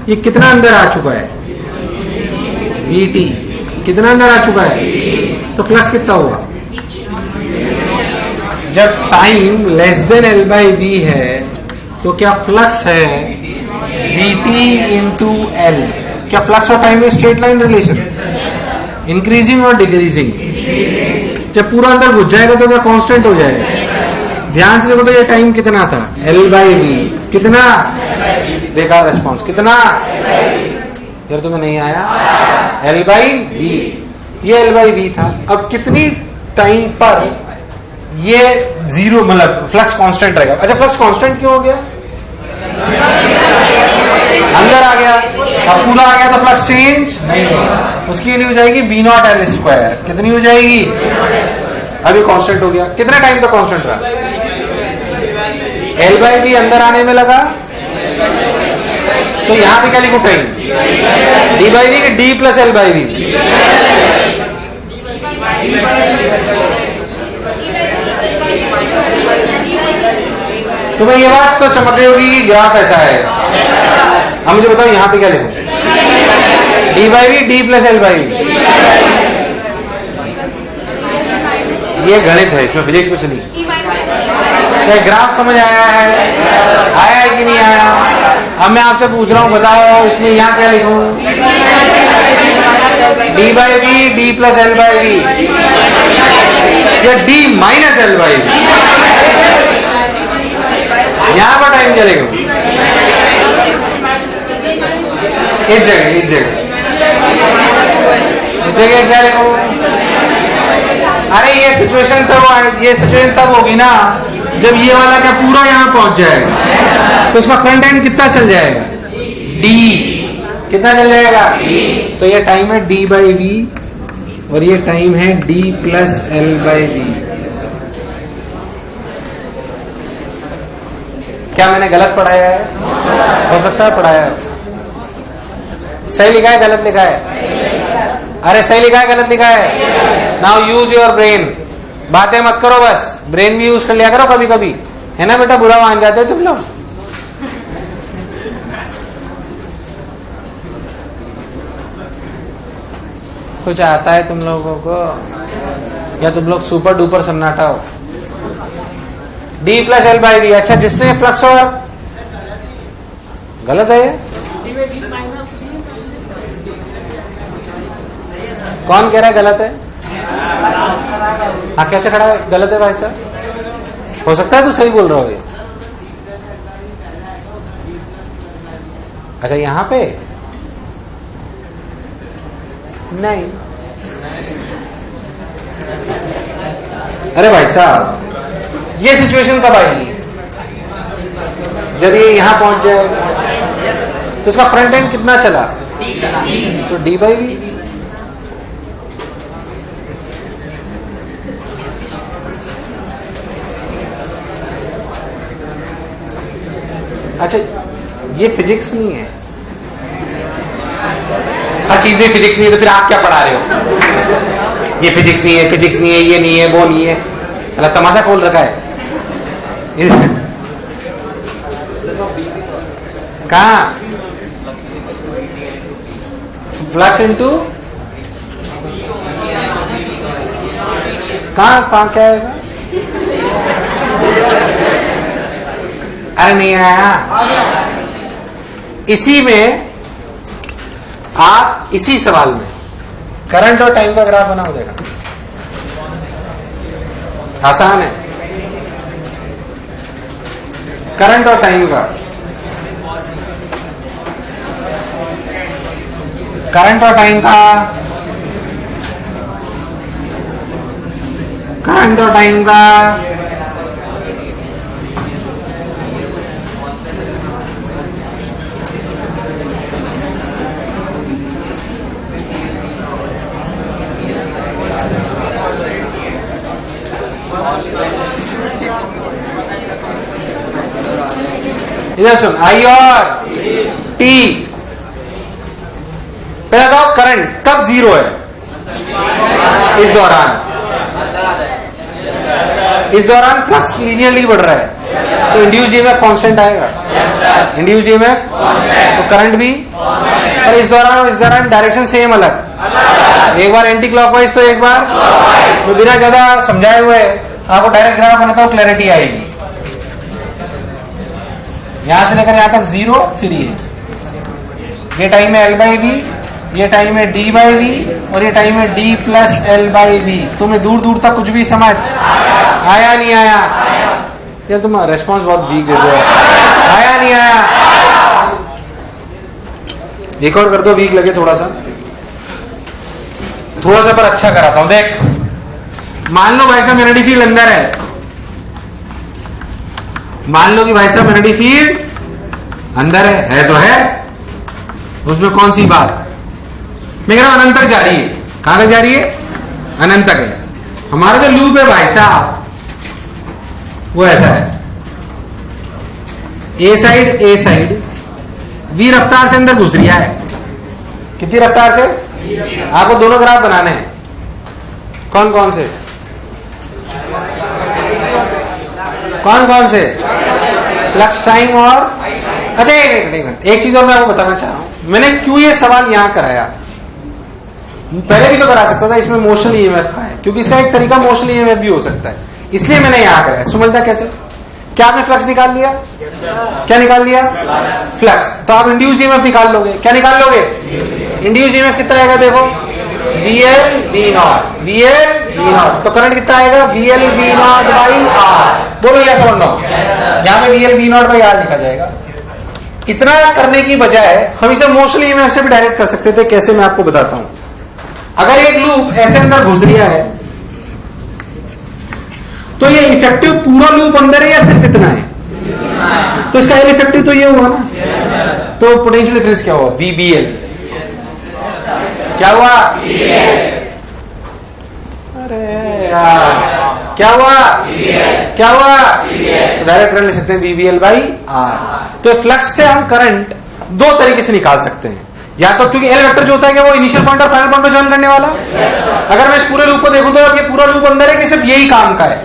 ये कितना अंदर आ चुका है? VT। कितना अंदर आ चुका है? तो फ्लक्स कितना हुआ? जब टाइम लेस देन L/V है तो क्या फ्लक्स है? VT into L। क्या फ्लक्स और टाइम में स्ट्रेट लाइन रिलेशन? इंक्रीजिंग और डिक्रीजिंग। जब पूरा अंदर घुस जाएगा तो क्या कांस्टेंट हो जाएगा? ध्यान से देखो तो ये टाइम कितना था? L/V। कितना? बेकार रिस्पॉन्स। कितना? यार तुम्हें नहीं आया? L/V। ये L/V था। अब कितनी टाइम पर ये जीरो मतलब फ्लक्स कांस्टेंट रहेगा? अच्छा फ्लक्स कांस्टेंट क्यों हो गया? अंदर आ गया, अब पूरा आ गया तो फ्लक्स चेंज नहीं होगा। उसकी वैल्यू हो जाएगी B0L²। कितनी हो जाएगी? अभी कांस्टेंट हो गया। कितने टाइम तक कांस्टेंट रहा? L/V अंदर आने में लगा तो यहां पे क्या लिखो? टाइम D/V के D प्लस L/V। तुम्हें ये बात तो चमक रही होगी कि ग्राफ ऐसा है। अब मुझे बताओ यहां पे क्या लिखो? D/V D plus L/V। ये गणित है, इसमें फिजिक्स कुछ नहीं। क्या ग्राफ समझ आया है कि नहीं आया? अब मैं आपसे पूछ रहा हूं, बताओ इसमें यहां क्या लिखूं? D/V D प्लस L/V या D माइनस L/V? यहां पर टाइम चलेगा इस जगह क्या लिखो? अरे ये सिचुएशन तब होगी ना जब ये वाला क्या पूरा यहां पहुंच जाएगा तो उसका फ्रंट एंड कितना चल जाएगा? D। कितना चल जाएगा? तो ये टाइम है D/V और ये टाइम है D प्लस L/V। क्या मैंने गलत पढ़ाया है? हो सकता है पढ़ाया है। सही लिखा है गलत लिखा है? अरे सही लिखा है गलत लिखा है? Now use your brain. बातें मत करो, बस ब्रेन भी यूज कर लिया करो कभी कभी, है ना बेटा? बुरा मान जाते तुम लोग। कुछ आता है तुम लोगों को या तुम लोग सुपर डुपर सन्नाटा हो? D plus L/V। अच्छा जिसने फ्लक्स और गलत है ये? कौन कह रहा है गलत है? हाँ कैसे खड़ा है? गलत है भाई साहब? हो सकता है तू सही बोल रहा हो ये। अच्छा यहां पे नहीं। अरे भाई साहब ये सिचुएशन कब आएगी? जब ये यहां पहुंच जाए तो इसका फ्रंट एंड कितना चला? तो D/V। अच्छा ये फिजिक्स नहीं है, हर चीज में फिजिक्स नहीं है तो फिर आप क्या पढ़ा रहे हो? ये फिजिक्स नहीं है, फिजिक्स नहीं है, ये नहीं है, वो नहीं है, साला तमाशा खोल रखा है। कहाँ? फ्लक्स इनटू कहाँ क्या आएगा? अरे नहीं आया। इसी में आप इसी सवाल में करंट और टाइम का ग्राफ बनाओ, देखा आसान है। करंट और टाइम का, करंट और टाइम का, करंट और टाइम का, इधर सुन, आई और टी। पहले बताओ करंट कब जीरो है? इस दौरान फ्लक्स लीनियरली बढ़ रहा है, तो इंड्यूस ईएमएफ कांस्टेंट आएगा। इंड्यूस ईएमएफ तो करंट भी, और इस दौरान डायरेक्शन सेम अलग, एक बार एंटी क्लॉकवाइज तो एक बार, तो बिना ज्यादा समझाए हुए आपको डायरेक्ट ग्राफ बनाता हूं, क्लैरिटी आएगी। यहां से लेकर यहां तक जीरो, फिर ये टाइम है L/V, ये टाइम है D/V, और ये टाइम है D+L/V। तुम्हें दूर दूर तक कुछ भी समझ आया नहीं आया? यार तुम रेस्पॉन्स बहुत वीक देते हो। आया नहीं आया? एक और कर दो, वीक लगे थोड़ा सा पर अच्छा कराता हूं। देख, मान लो भाई साहब मैग्नेटिक फील्ड अंदर है, मान लो कि भाई साहब मैग्नेटिक फील्ड अंदर है तो है, उसमें कौन सी बात? मैं कह रहा हूं अनंत तक जा रही है। कहां तक जा रही है? अनंत तक है। हमारा जो लूप है भाई साहब वो ऐसा है, ए साइड v रफ्तार से अंदर घुस रहा है। कितनी रफ्तार से? आपको दोनों ग्राफ बनाने हैं। कौन कौन से? फ्लक्स टाइम और, अच्छा एक चीज और मैं आपको बताना चाह रहा हूं, मैंने क्यों ये सवाल यहां कराया, पहले भी तो करा सकता था, इसमें मोशनल ईएमएफ का है, क्योंकि इसका एक तरीका मोशनल ईएमएफ भी हो सकता है, इसलिए मैंने यहां कराया। समझता कैसे? क्या आपने फ्लक्स निकाल लिया? क्या निकाल लिया? फ्लक्स। तो आप इंड्यूस ईएमएफ निकाल लोगे। क्या निकाल लोगे? इंड्यूस ईएमएफ कितना आएगा? देखो, VL V0। तो करंट कितना आएगा? VL V0/R। बोलो यस और नो। यहां में VL V0/R लिखा जाएगा। इतना करने की बजाय हम इसे मोशनल ईएमएफ से भी डायरेक्ट कर सकते थे। कैसे? मैं आपको बताता हूं। अगर एक लूप ऐसे अंदर घुस रहा है तो ये इफेक्टिव पूरा लूप अंदर है या सिर्फ इतना है? तो इसका एल इफेक्टिव तो ये हुआ ना। तो पोटेंशियल डिफरेंस क्या हुआ? VBL। क्या हुआ? अरे यार, क्या हुआ? क्या हुआ? डायरेक्ट करंट ले सकते हैं VBL/R। तो फ्लक्स से हम करंट दो तरीके से निकाल सकते हैं, या तो क्योंकि एल वेक्टर जो होता है कि वो इनिशियल पॉइंट और फाइनल पॉइंट को ज्वाइन करने वाला। अगर मैं इस पूरे लूप को देखूं तो ये पूरा लूप अंदर है कि सिर्फ यही काम का है?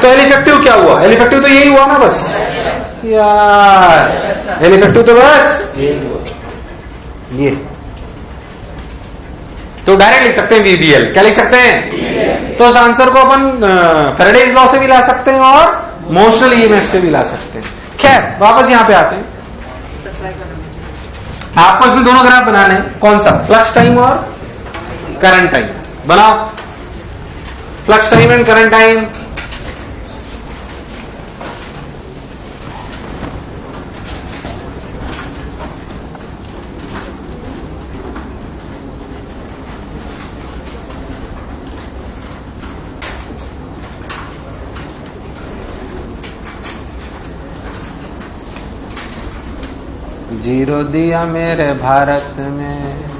तो एल इफेक्टिव क्या हुआ? एल इफेक्टिव तो यही हुआ ना बस यार, एल इफेक्टिव तो बस ये। तो डायरेक्ट लिख सकते हैं VBL। क्या लिख सकते हैं? तो उस आंसर को अपन फैराडेज लॉ से भी ला सकते हैं और मोशनल ईएमएफ से भी ला सकते हैं। खैर, वापस यहां पे आते हैं। आपको इसमें दोनों ग्राफ बनाने हैं। कौन सा? फ्लक्स टाइम और करंट टाइम। बनाओ flux time and current time. Zero दिया मेरे भारत में।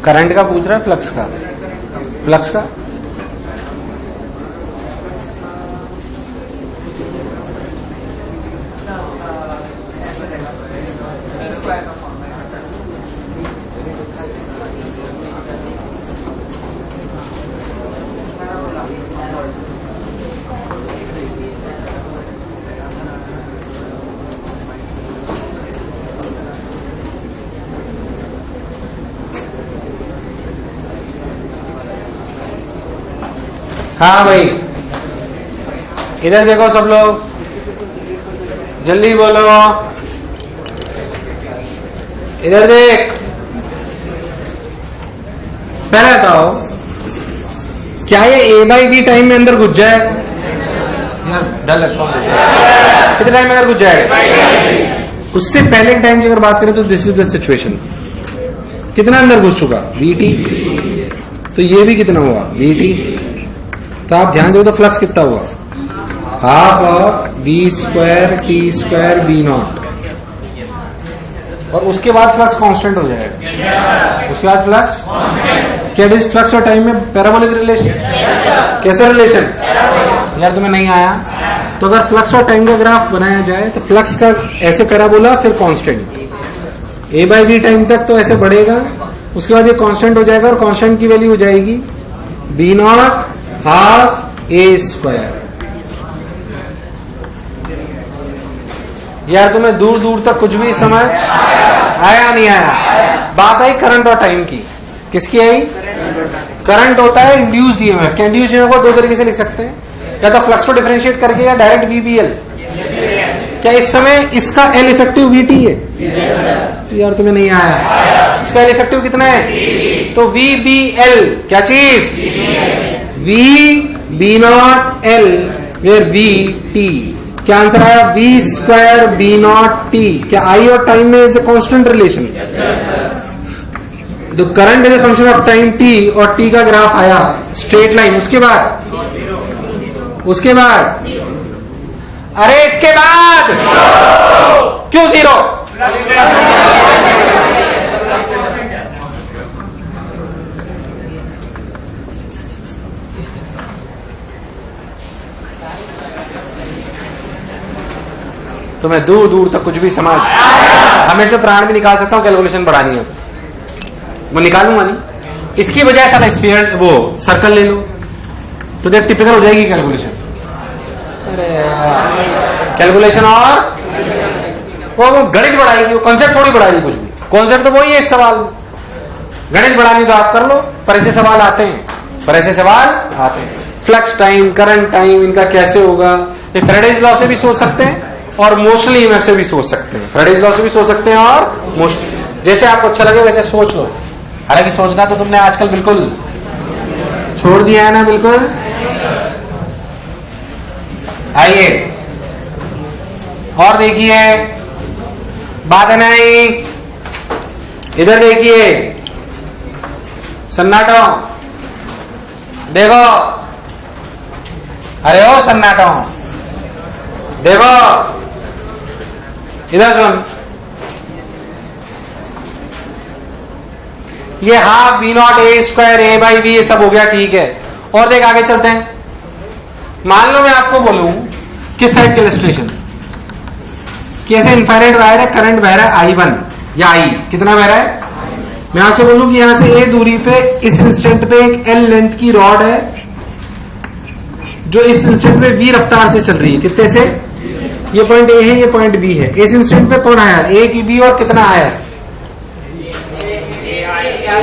करंट का पूछ रहा है, फ्लक्स का? फ्लक्स का। हाँ भाई, इधर देखो सब लोग, जल्दी बोलो, इधर देख। पहले बताओ, क्या ये A/V टाइम में अंदर घुस जाए? यार डल रिस्पॉन्स, कितने टाइम में अंदर घुस जाएगा? उससे पहले के टाइम की अगर बात करें तो दिस इज द सिचुएशन। कितना अंदर घुस चुका? VT। तो ये भी कितना हुआ? VT। तो आप ध्यान दो तो फ्लक्स कितना हुआ? Half of V² T² B0। और उसके बाद फ्लक्स कांस्टेंट हो जाएगा। उसके बाद फ्लक्स क्या? इज फ्लक्स और टाइम में पैराबोलिक रिलेशन? कैसा रिलेशन? यार तुम्हें नहीं आया? तो अगर फ्लक्स और टाइम का ग्राफ बनाया जाए तो फ्लक्स का ऐसे पैराबोला, फिर कांस्टेंट A/V टाइम तक तो ऐसे बढ़ेगा, उसके बाद ये कांस्टेंट हो जाएगा और कांस्टेंट की वैल्यू हो जाएगी B0 हाफ A²। यार तुम्हें दूर दूर तक कुछ भी समझ आया नहीं आया? बात आई करंट और टाइम की। किसकी आई? करंट होता है इंड्यूस्ड ईएमएफ। क्या इंड्यूस्ड ईएमएफ को दो तरीके से लिख सकते हैं, या तो फ्लक्स को डिफरेंशिएट करके या डायरेक्ट VBL। क्या इस समय इसका L इफेक्टिव VT है? यार तुम्हें नहीं आया? इसका L इफेक्टिव कितना है? तो VBL क्या चीज? V B0 L where VT। क्या आंसर आया? V² B0 T। क्या I और टाइम में is a constant relation? The current is a function of time T और T का ग्राफ आया स्ट्रेट लाइन। उसके बाद अरे इसके बाद क्यों 0? तुम्हें दूर दूर तक कुछ भी समझ, हमें तो प्राण भी निकाल सकता हूं, कैलकुलेशन बढ़ानी है मैं निकालूंगा नहीं। इसकी बजाय सारा स्फीयर वो सर्कल ले लो तो देख टिपिकल हो जाएगी कैलकुलेशन। अरे कैलकुलेशन और वो गणित बढ़ाएगी, वो कॉन्सेप्ट थोड़ी बढ़ाएगी कुछ भी। कॉन्सेप्ट तो वही है इस सवाल। गणित बढ़ानी तो आप कर लो, पर ऐसे सवाल आते हैं, फ्लक्स टाइम, करंट टाइम, इनका कैसे होगा? ये फैराडेज लॉ से भी सोच सकते हैं और मोशनल ईएमएफ से भी सोच सकते हैं। फैराडेज लॉ से भी सोच सकते हैं और मोशन, जैसे आपको अच्छा लगे वैसे सोच लो। हालांकि सोचना तो तुमने आजकल बिल्कुल छोड़ दिया है ना, बिल्कुल। आइए और देखिए, बात है नहीं, इधर देखिए, सन्नाटो देखो, अरे ओ सन्नाटो देखो, इधर सुन, ये हाफ B0 A² A/V ये सब हो गया, ठीक है। और देख आगे चलते हैं। मान लो मैं आपको बोलूं किस टाइप के इलस्ट्रेशन, कि ऐसे इनफाइनाइट वायर है, करंट बह रहा है I1 या I कितना बह रहा है? मैं आपसे बोलूं कि यहां से A दूरी पे इस इंस्टेंट पे एक L लेंथ की रॉड है जो इस इंस्टेंट पे V रफ्तार से चल रही है। कितने से? ये पॉइंट A है, ये पॉइंट B है। इस इंस्टेंट पे कौन आया? A की B और कितना आया?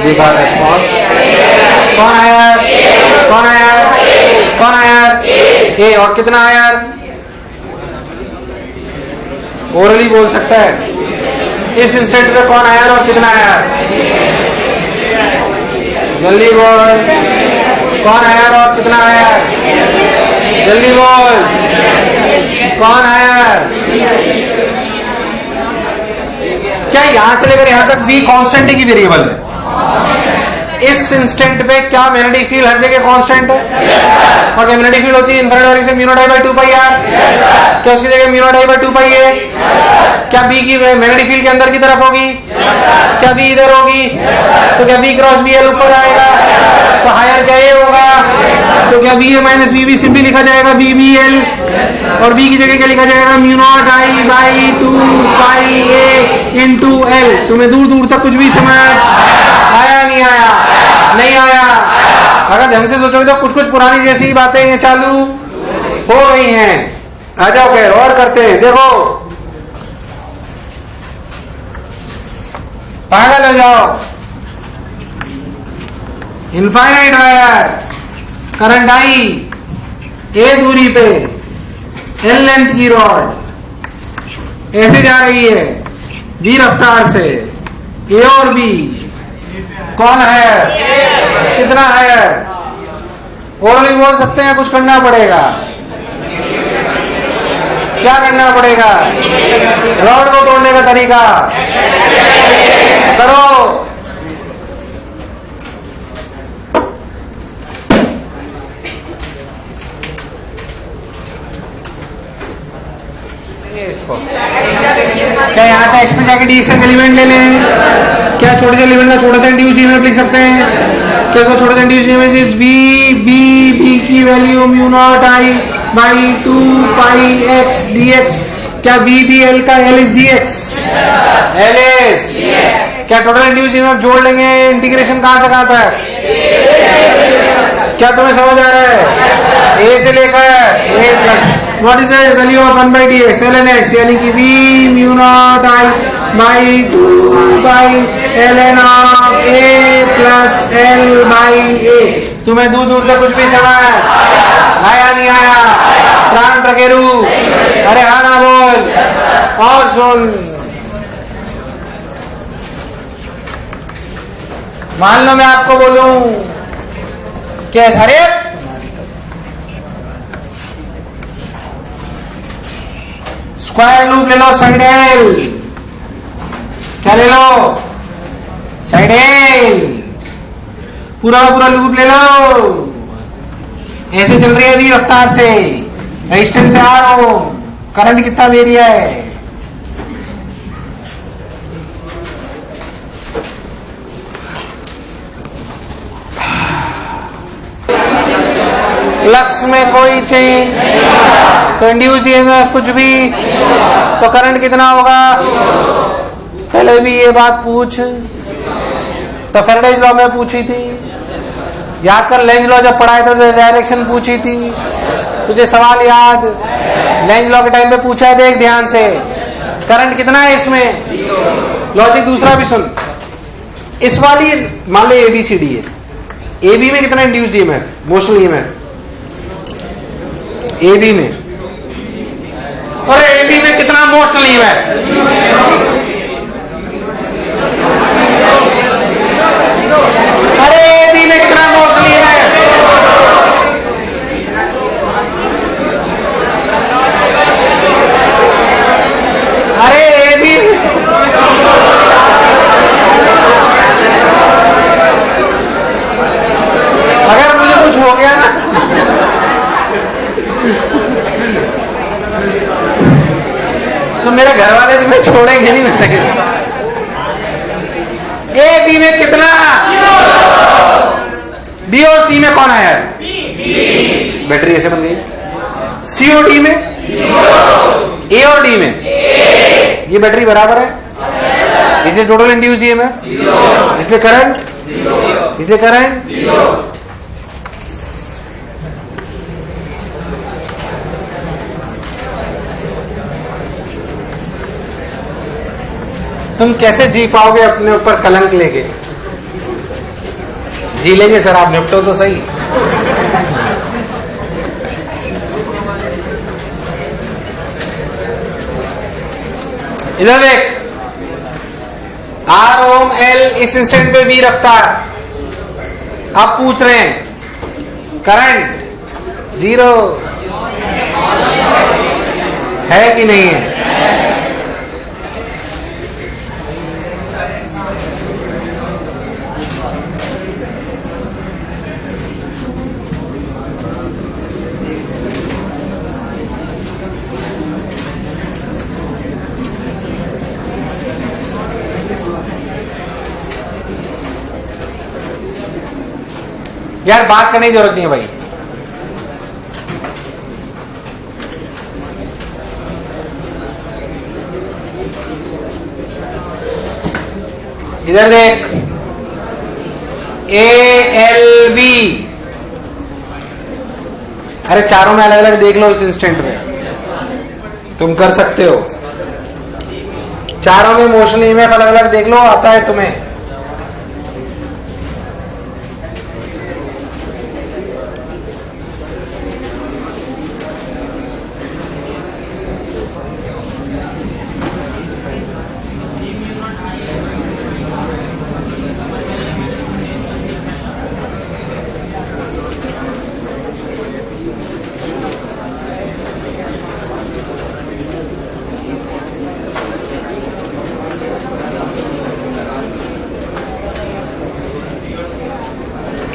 देखा रेस्पॉन्स, कौन आया? कौन आया? कौन आया? A और कितना आया? ओरली बोल सकता है। इस इंस्टेंट पे कौन आया और कितना आया? जल्दी बोल, कौन आया और कितना आया? जल्दी बोल, कौन आया? क्या यहां से लेकर यहां तक B कांस्टेंट की वेरिएबल है? इस इंस्टेंट पे क्या मैग्नेटिक फील्ड हर जगह कांस्टेंट है? और क्या मैग्नेटिक फील्ड होती है इनफिनिटी से μ0I/2πr? क्या उसकी जगह μ0I/2π है? क्या बी की मैग्नेटिक फील्ड के अंदर की तरफ होगी? क्या बी इधर होगी? तो क्या बी क्रॉस बी एल ऊपर आएगा? तो हायर क्या ए होगा? तो क्या B A minus B simply लिखा जाएगा बी बी एल, और बी की जगह क्या लिखा जाएगा? Mu naught I by 2 pi A into l. तुम्हें दूर दूर तक कुछ भी समझ आया? नहीं आया? नहीं आया? अगर ढंग से सोचोगे तो कुछ कुछ पुरानी जैसी बातें ये चालू हो गई हैं। आ जाओ खैर और करते हैं। देखो पागल हो जाओ। इनफाइनाइट वायर करंट आई ए दूरी पे एल लेंथ की रॉड ऐसे जा रही है बी रफ्तार से। ए और बी कौन है? कितना है? और भी बोल सकते हैं, कुछ करना पड़ेगा। क्या करना पड़ेगा? रॉड को तोड़ने का तरीका करो। इसको क्या यहां से एक्स पे जाके डी एक्स एलिमेंट ले लें? क्या छोटे से एलिमेंट का छोटा सा इंड्यूस ईएमएफ लिख सकते हैं? क्या छोटा सा induce EMF is B B B की value mu naught I by 2 pi x d x. क्या बी बी एल का L is d x? L is क्या टोटल इंड्यूस ईएमएफ जोड़ लेंगे? इंटीग्रेशन कहां से कहां तक? क्या तुम्हें समझ आ रहा है? ए से लेकर a plus what is the value of 1 by d x l n x, यानी कि B mu naught I by 2 by l n of a plus l by a. तुम्हें दूर दूर तक कुछ भी समझ आया? नहीं आया? प्राण प्रकेरू अरे हाँ ना बोल। और सुन, मान लो मैं आपको बोलूं क्या हरे स्क्वायर लूप ले लो साइड एल। क्या ले लो? Side L. पूरा पूरा लूप ले लो। ऐसे चल रही है अभी रफ्तार से, रेजिस्टेंस से आ रहा करंट कितना वेरी है? फ्लक्स में कोई चेंज तो इंड्यूस ईएमएफ कुछ भी तो करंट कितना होगा? पहले भी ये बात पूछ, तो फैराडेज लॉ में पूछी थी, याद कर। लेंज लॉ जब पढ़ाया था तो डायरेक्शन पूछी थी, तुझे सवाल याद? लेंज लॉ के टाइम पे पूछा है, देख ध्यान से। करंट कितना है इसमें? लॉजिक दूसरा भी सुन। इस वाली मान लो एबीसीडी है, एबी में कितना induce EMF? Motional EMF AB में, और एबी में कितना मोशनल ईएमएफ? अरे एबी में कितना मोशनल ईएमएफ? अरे एबी अगर मुझे कुछ हो गया ना तो मेरे घर वाले तुम्हें छोड़ेंगे नहीं वैसे। ए बी में कितना? बी और सी में कौन है? बैटरी ऐसे बन गई। सी और डी में? ए और डी में? ये बैटरी बराबर है, इसलिए टोटल इंड्यूस ईएमएफ, इसलिए करंट, इसलिए करंट। तुम कैसे जी पाओगे अपने ऊपर कलंक लेके? जी लेंगे सर, आप निपटो तो सही। इधर देख, आर ओम एल इस इंस्टेंट पे वी रफ्तार। आप पूछ रहे हैं करंट 0 है कि नहीं है? यार बात करने की जरूरत नहीं है भाई। इधर देख, ALV, अरे चारों में अलग अलग देख लो इस इंस्टेंट में, तुम कर सकते हो। चारों में मोशन ईएमएफ अलग अलग देख लो, आता है तुम्हें।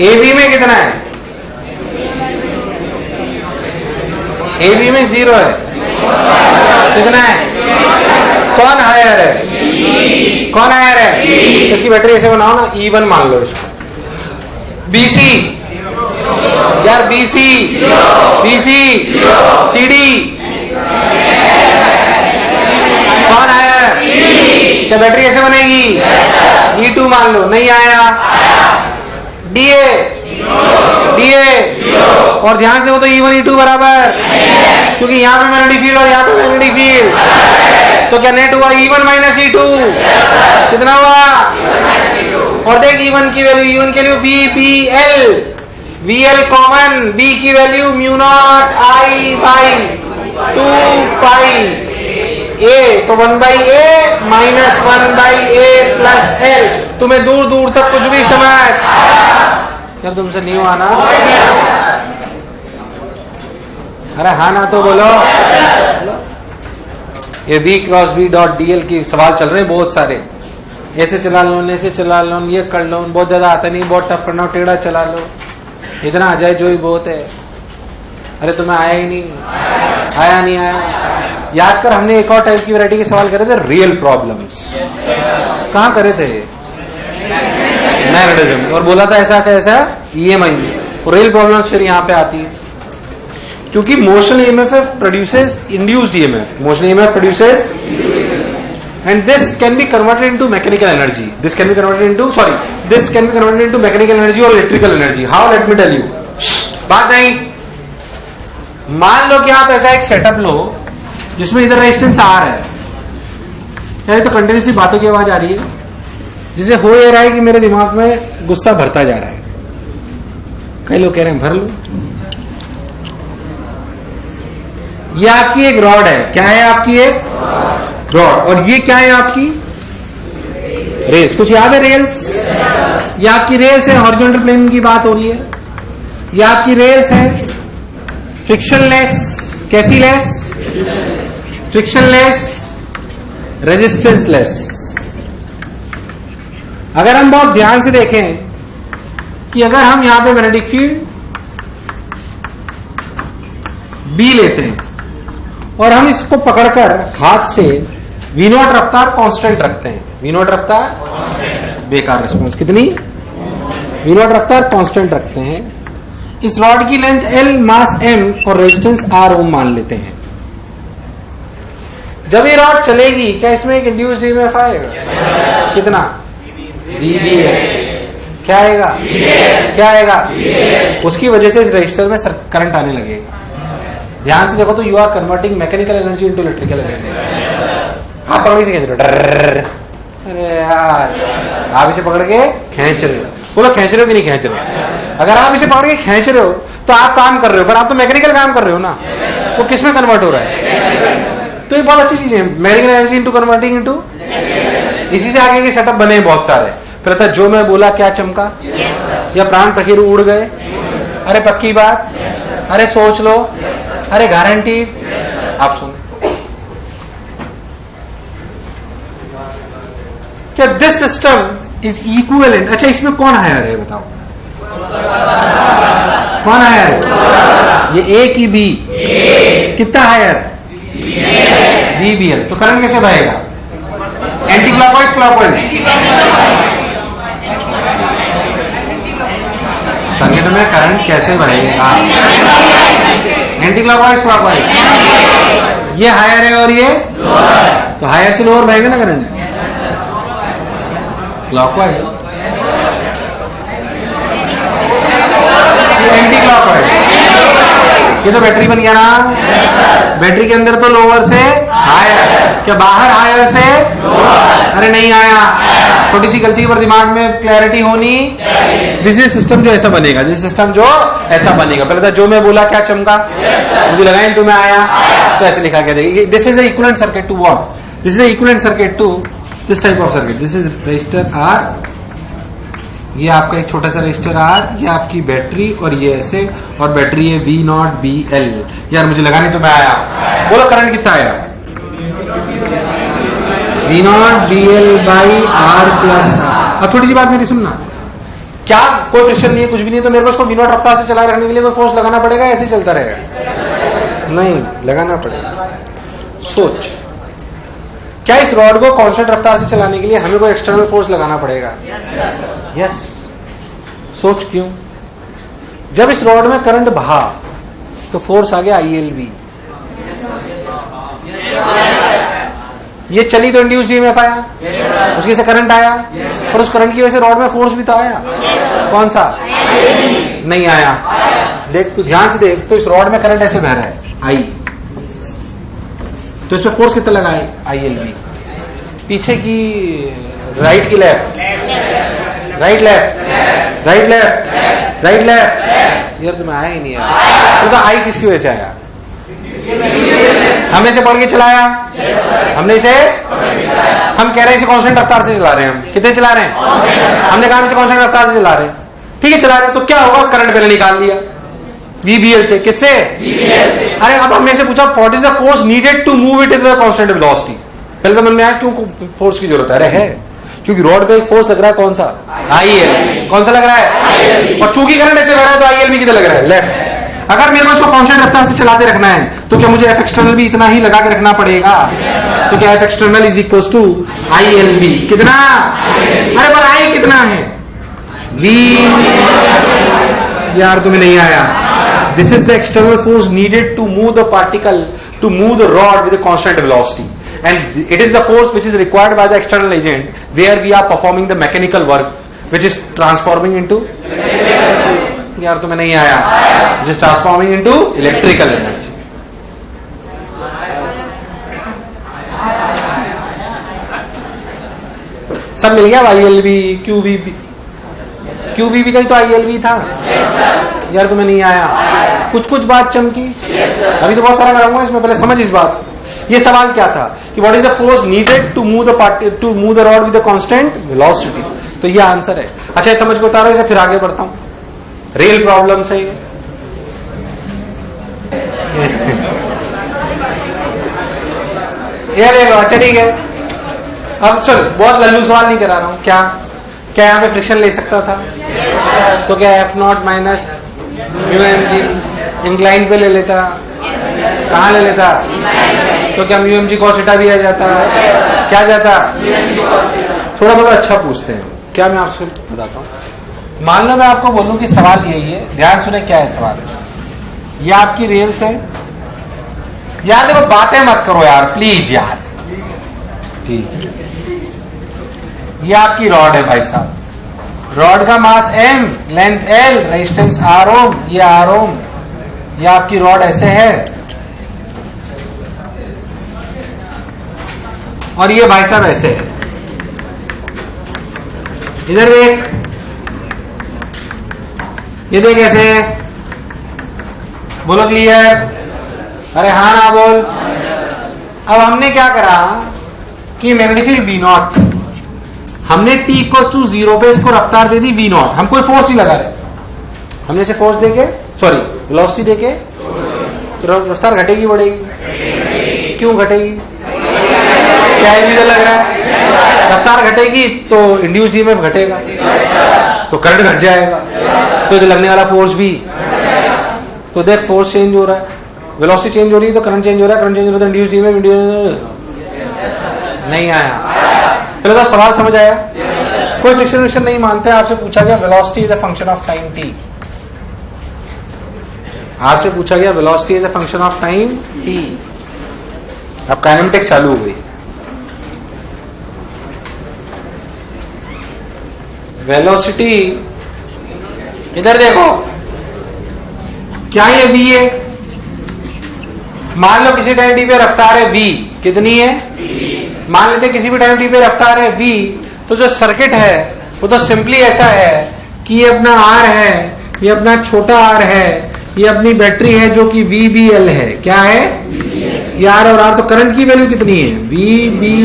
एबी में कितना है? एबी में 0 है। कितना है? कौन हायर है? कौन हायर है? इसकी बैटरी ऐसे बनाओ ना, E1 मान लो इसको। BC, यार BC, BC, CD, कौन हायर? क्या बैटरी ऐसे बनेगी? E2 मान लो, नहीं आया। DA, DA, और ध्यान से हो तो E1 E2 बराबर, क्योंकि यहां पे मैग्नेटिक फील्ड और यहां पे मैग्नेटिक फील्ड, तो क्या नेट हुआ E1 माइनस E2, कितना हुआ? और देख E1 की वैल्यू, E1 की value BPL, VL common, B की value mu not I by 2 pi A, तो 1 by A minus 1 by A plus L। तुम्हें दूर दूर तक कुछ भी समझ, जब तुमसे नहीं हुआ ना, अरे हाँ ना तो बोलो। ये V cross B dot DL की सवाल चल रहे हैं बहुत सारे, ऐसे चला लो, ऐसे चला लो, ये कर लो, बहुत ज्यादा आता नहीं, बहुत टफ करना, टेढ़ा चला लो, इतना आ जाए जो ही बहुत है। अरे तुम्हें आया ही नहीं, आया नहीं आया। याद कर, हमने एक और टाइप की वैरायटी के सवाल करे थे, रियल प्रॉब्लम्स। कहाँ करे थे? मैग्नेटिज्म, और बोला था ऐसा कैसा EMI में, और रियल प्रॉब्लम्स फिर यहाँ पे आती है, क्योंकि motion EMF produces induced EMF, motion EMF produces, and this can be converted into mechanical energy. This can be converted into mechanical energy or electrical energy. How? Let me tell you. बात नहीं, मान लो कि आप ऐसा एक setup लो जिसमें इधर resistance R है, यानी तो कंटिन्यूसली बातों की आवाज आ रही है, जिसे हो ये रहा है कि मेरे दिमाग में गुस्सा भरता जा रहा है। कई लोग कह रहे हैं भर लो। ये आपकी एक रॉड है, क्या है आपकी एक रॉड, और ये क्या है आपकी रेल्स। कुछ याद है रेल्स? ये आपकी रेल्स है, हॉरिजॉन्टल प्लेन की बात हो रही है। ये आपकी रेल्स है, फ्रिक्शनलेस, कैसी लेस? फ्रिक्शनलेस, रेजिस्टेंसलेस। अगर हम बहुत ध्यान से देखें कि अगर हम यहां पे मैग्नेटिक फील्ड B लेते हैं और हम इसको पकड़कर हाथ से V नॉट रफ्तार कांस्टेंट रखते हैं, V नॉट रफ्तार, बेकार रिस्पॉन्स, कितनी? V नॉट रफ्तार कांस्टेंट रखते हैं। इस रॉड की लेंथ L, मास M और रेजिस्टेंस R ओम मान लेते हैं। जब ये रॉड चलेगी, क्या इसमें एक इंड्यूस्ड ईएमएफ आएगा? कितना? VB है। क्या आएगा? क्या आएगा? उसकी वजह से इस रजिस्टर में करंट आने लगेगा। ध्यान से देखो तो you are converting mechanical energy into electrical energy. आप पकड़ के खींच रहे हो, अरे यार आप इसे पकड़ के खींच रहे हो, बोलो खींच रहे हो कि नहीं खींच रहे हो? अगर आप इसे पकड़ के खींच रहे हो तो आप काम कर रहे हो, पर आप तो मैकेनिकल काम कर रहे हो ना, वो किस में कन्वर्ट हो रहा है? तो ये बहुत अच्छी चीज है, mechanical energy into converting into. इसी से आगे के सेटअप बने बहुत सारे। फिर था जो मैं बोला क्या चमका, या प्राण प्रकीर उड़ गए, अरे पक्की बात, अरे सोच लो, अरे गारंटी। आप सुन, क्या दिस सिस्टम इज इक्विवेलेंट। अच्छा इसमें कौन हायर है बताओ, कौन हायर है? ये ए की बी, कितना हायर? VBL। तो करंट कैसे बहेगा? Anti clockwise, clockwise? सर्किट में करंट कैसे बहेगा? Anti clockwise, clockwise. ये हायर है और ये तो हायर से लोअर बहेगा ना करंट, क्लॉकवाइज। ये एंटी क्लॉकवाइज। ये तो बैटरी बन गया ना, बैटरी के अंदर तो लोअर से हायर, क्या बाहर हायर से लोअर? अरे नहीं आया, छोटी सी गलती पर दिमाग में क्लैरिटी होनी। दिस इज सिस्टम जो ऐसा बनेगा, दिस सिस्टम जो ऐसा बनेगा। पहले था जो मैं बोला क्या चमका, मुझे लगा इन तुम्हें आया, तो ऐसे लिखा क्या देगा। This is the equivalent circuit to what? This is the equivalent circuit to this type of circuit. This is resistor R, ये आपका एक छोटा सा रजिस्टर आर, ये आपकी बैटरी, और ये ऐसे, और बैटरी है V0BL। यार मुझे लगा नहीं तो मैं आया, बोलो करंट कितना आया? V0BL by R plus. अब छोटी सी बात मेरी सुनना, क्या कोई फ्रिक्शन नहीं है, कुछ भी नहीं है, तो मेरे को उसको V0 रफ्तार से चलाए रखने के लिए कोई फोर्स लगाना पड़ेगा, ऐसे चलता रहेगा? नहीं लगाना पड़ेगा। सोच, क्या इस रॉड को कांस्टेंट रफ्तार से चलाने के लिए हमें कोई एक्सटर्नल फोर्स लगाना पड़ेगा? यस। सोच क्यों? जब इस रॉड में करंट बहा तो फोर्स आ गया ILV, ये चली तो इंड्यूस ईएमएफ आया, उसकी से करंट आया, और उस करंट की वजह से रॉड में फोर्स भी तो आया। कौन सा? नहीं आया। देख, तू ध्यान से देख, तो इस रॉड में करंट ऐसे बह रहा है I, तो इसमें फोर्स कितना लगा है? ILV। पीछे की राइट की left, right left, right left, right left. यार तुम्हें आया ही नहीं है, तो आई किसकी वजह से आया? हमने इसे पढ़ के चलाया, हमने इसे, हम कह रहे हैं इसे कांस्टेंट रफ्तार से चला रहे हैं। हम कितने चला रहे हैं? हमने कहा इसे कांस्टेंट रफ्तार से चला रहे हैं, ठीक है चला रहे हैं। तो क्या होगा? करंट मैंने निकाल दिया VBL से। किससे? अरे अब हमने से पूछा what is the force needed to move it is the constant velocity. पहले तो मन में आया क्यों फोर्स की जरूरत है? अरे है, क्योंकि रोड पे एक फोर्स लग रहा है, कौन सा? IL। कौन सा लग रहा है? और चूंकि करंट ऐसे बह रहा है तो IL भी कितना लग रहा है? लेफ्ट। अगर मेरे को इसको कांस्टेंट रफ्तार से चलाते रखना है तो क्या मुझे F एक्सटर्नल भी इतना ही लगा के रखना पड़ेगा? तो क्या F external is equal to ILB। कितना? अरे पर I कितना है? V। यार तुम्हें नहीं आया। This is the external force needed to move the particle, to move the rod with a constant velocity, and it is the force which is required by the external agent where we are performing the mechanical work which is transforming into, यार तुम्हें नहीं आया, which is transforming into electrical energy. सब मिल गया? ILB, QVB का ही तो ILB था। यार तुम्हें नहीं आया, कुछ कुछ बात चमकी। अभी तो बहुत सारा कराऊंगा इसमें, पहले समझ इस बात। ये सवाल क्या था कि what is the force needed to move the party, to move the rod with the constant velocity. तो ये आंसर है। अच्छा ये समझ को उतारो, इसे फिर आगे बढ़ता हूं। रियल प्रॉब्लम से ये देखो। अच्छा ठीक है, अब चल बहुत लल्लू सवाल नहीं करा रहा हूं। क्या क्या यहाँ पे फ्रिक्शन ले सकता था? तो क्या F0 माइनस μmg इंक्लाइन पे ले लेता? कहाँ ले लेता? तो क्या μmg cos थीटा भी आ जाता? क्या जाता? थोड़ा थोड़ा अच्छा पूछते हैं। क्या मैं आपसे बताता हूँ, मान लो मैं आपको बोलूं कि सवाल यही है, ध्यान सुने क्या है सवाल। ये आपकी रेल्स है यार, देखो बातें मत करो यार प्लीज यार, ठीक। ये आपकी रॉड है भाई साहब, रॉड का मास m, length l, resistance R ओम, ये R ओम। ये आपकी रॉड ऐसे है, और ये भाई साहब ऐसे है। इधर देख, ये देख ऐसे है। बोलो क्लियर? अरे हाँ ना बोल। अब हमने क्या करा कि मैग्नीट्यूड V0, हमने t इक्वल टू 0 पे इसको रफ्तार दे दी V0। हम कोई फोर्स नहीं लगा रहे, हमने इसे फोर्स देके, सॉरी वेलोसिटी देके, तो रफ्तार घटेगी बढ़ेगी? क्यों घटेगी? क्या इधर लग रहा है? रफ्तार घटेगी तो इंड्यूस ईएमएफ घटेगा, तो करंट घट जाएगा, तो इधर लगने वाला फोर्स भी। तो देख फोर्स चेंज हो रहा है, वेलोसिटी चेंज हो रही है तो करंट चेंज हो रहा है, करंट चेंज हो रहा है तो इंड्यूस ईएमएफ नहीं आया। चलो सवाल समझ आया? कोई फ्रिक्शन नहीं मानते, आपसे पूछा गया velocity is a function of time t, आपसे पूछा गया velocity is a function of time T, अब काइनेमेटिक्स चालू हो गई। वेलोसिटी इधर देखो, क्या ये v है? मान लो किसी टाइम टी पे रफ्तार है v, कितनी है? मान लेते किसी भी टाइम टी पे रफ्तार है v, तो जो सर्किट है वो तो सिंपली ऐसा है कि ये अपना R है, ये अपना छोटा r है, ये अपनी बैटरी है जो कि VBL है। क्या है? ये R और R, तो करंट की वैल्यू कितनी है? VBL/R+R।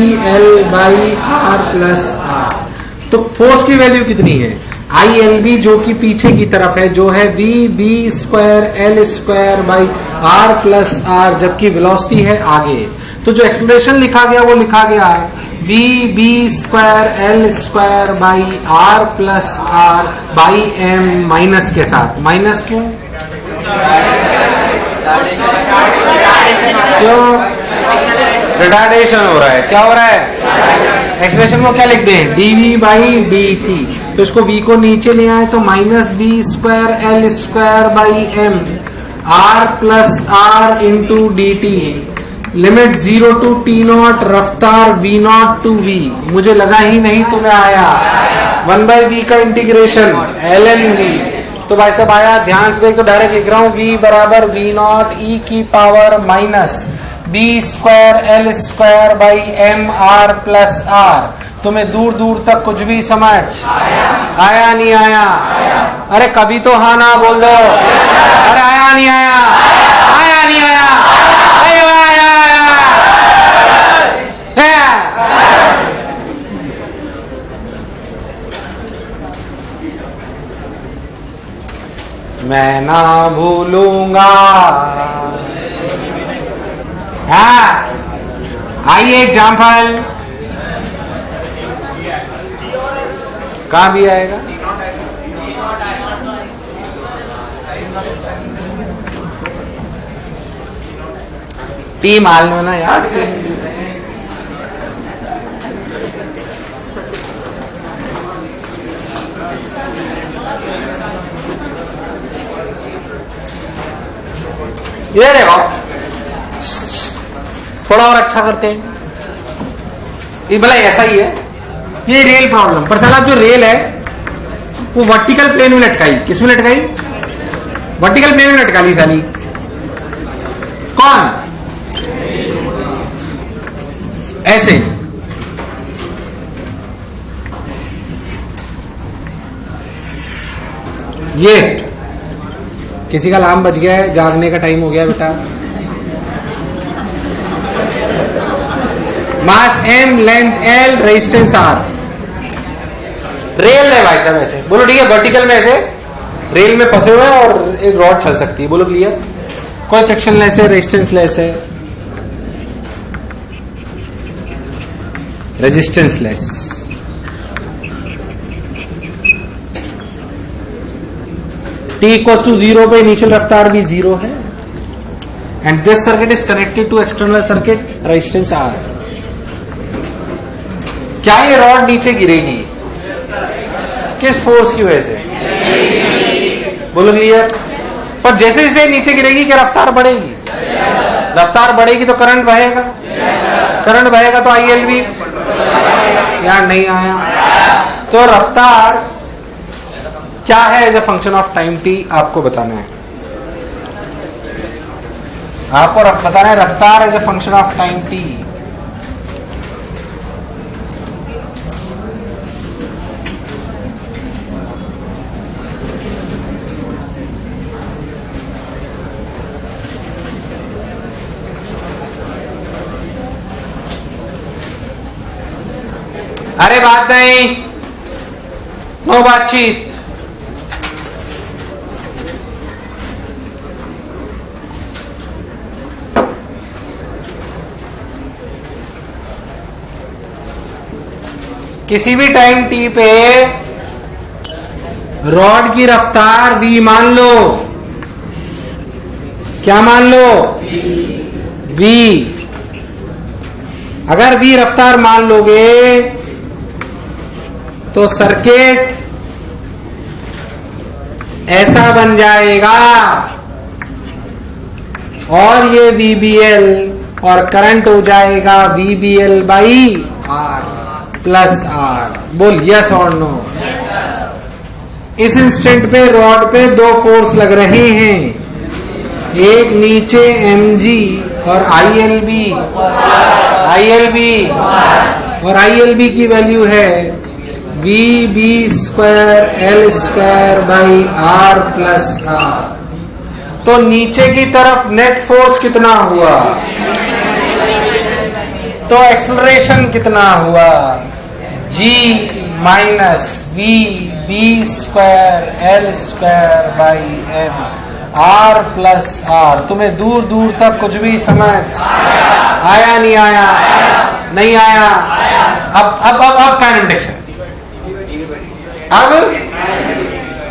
तो फोर्स की वैल्यू कितनी है? ILB, जो कि पीछे की तरफ है, जो है VB²L²/R+R, जबकि वेलोसिटी है आगे। तो जो एक्सप्रेशन लिखा गया वो लिखा गया VB²L²/R+R/m माइनस के साथ। माइनस क्यों? क्यों? रिटार्डेशन हो रहा है। क्या हो रहा है? एक्सप्रेशन को क्या लिखते हैं? dV/dt। तो इसको v को नीचे ले आए तो -B²L²/m R+R × dt, limit 0 to t0, रफ्तार v0 to v। मुझे लगा ही नहीं तुम्हें आया। 1/v का इंटीग्रेशन ln v। तो भाई साहब आया, ध्यान से देख, तो डायरेक्ट लिख रहा हूं v बराबर v0 e⁻ B²L²/m R+R। तुम्हें दूर दूर तक कुछ भी समझ आया नहीं आया? अरे कभी तो हाँ ना बोल दो। अरे आया नहीं आया? आया नहीं आया? आया आया आया? मैं ना भूलूंगा। हाँ, आइए एग्जाम्पल। कहाँ भी आएगा? टी मान लो ना यार। ये देखो, थोड़ा और अच्छा करते हैं। ये भला ऐसा ही है, ये रेल प्रॉब्लम पर साला जो रेल है वो वर्टिकल प्लेन में लटकाई। किस में लटकाई? वर्टिकल प्लेन में लटका ली साली। कौन? ऐसे। ये किसी का अलार्म बज गया है, जागने का टाइम हो गया बेटा। मास m, length l, resistance r। Rail है भाई साहब ऐसे। बोलो ठीक है, वर्टिकल में ऐसे रेल में फंसे हुए हैं और एक रॉड चल सकती है। बोलो क्लियर? कोई फ्रिक्शन लेस है, रेजिस्टेंस लेस है, resistance less. t equals to 0 पे इनिशियल रफ्तार भी 0 है। And this circuit is connected to external circuit, resistance r। क्या ये रॉड नीचे गिरेगी? किस फोर्स की वजह से? बोलो क्लियर? पर जैसे जैसे नीचे गिरेगी क्या रफ्तार बढ़ेगी? रफ्तार बढ़ेगी तो करंट बहेगा, करंट बहेगा तो ILB। यार नहीं आया? तो रफ्तार क्या है as a function of time t, आपको बताना है। आपको बताना है रफ्तार as a function of time t। अरे बात नहीं, नो बातचीत। किसी भी टाइम t पे रॉड की रफ्तार v मान लो। क्या मान लो? v। अगर v रफ्तार मान लोगे तो सर्किट ऐसा बन जाएगा और ये VBL और करंट हो जाएगा VBL by R plus R। बोल यस और नो। इस इंस्टेंट पे रॉड पे दो फोर्स लग रहे हैं, एक नीचे mg और ILB और ILB की वैल्यू है VB square L square by R plus R। तो नीचे की तरफ नेट फोर्स कितना हुआ, तो एक्सेलरेशन कितना हुआ, G minus VB square L square by M R plus R। तुम्हें दूर दूर तक कुछ भी समझ आया नहीं आया? नहीं आया। अब काइनेमेटिक्स है, अब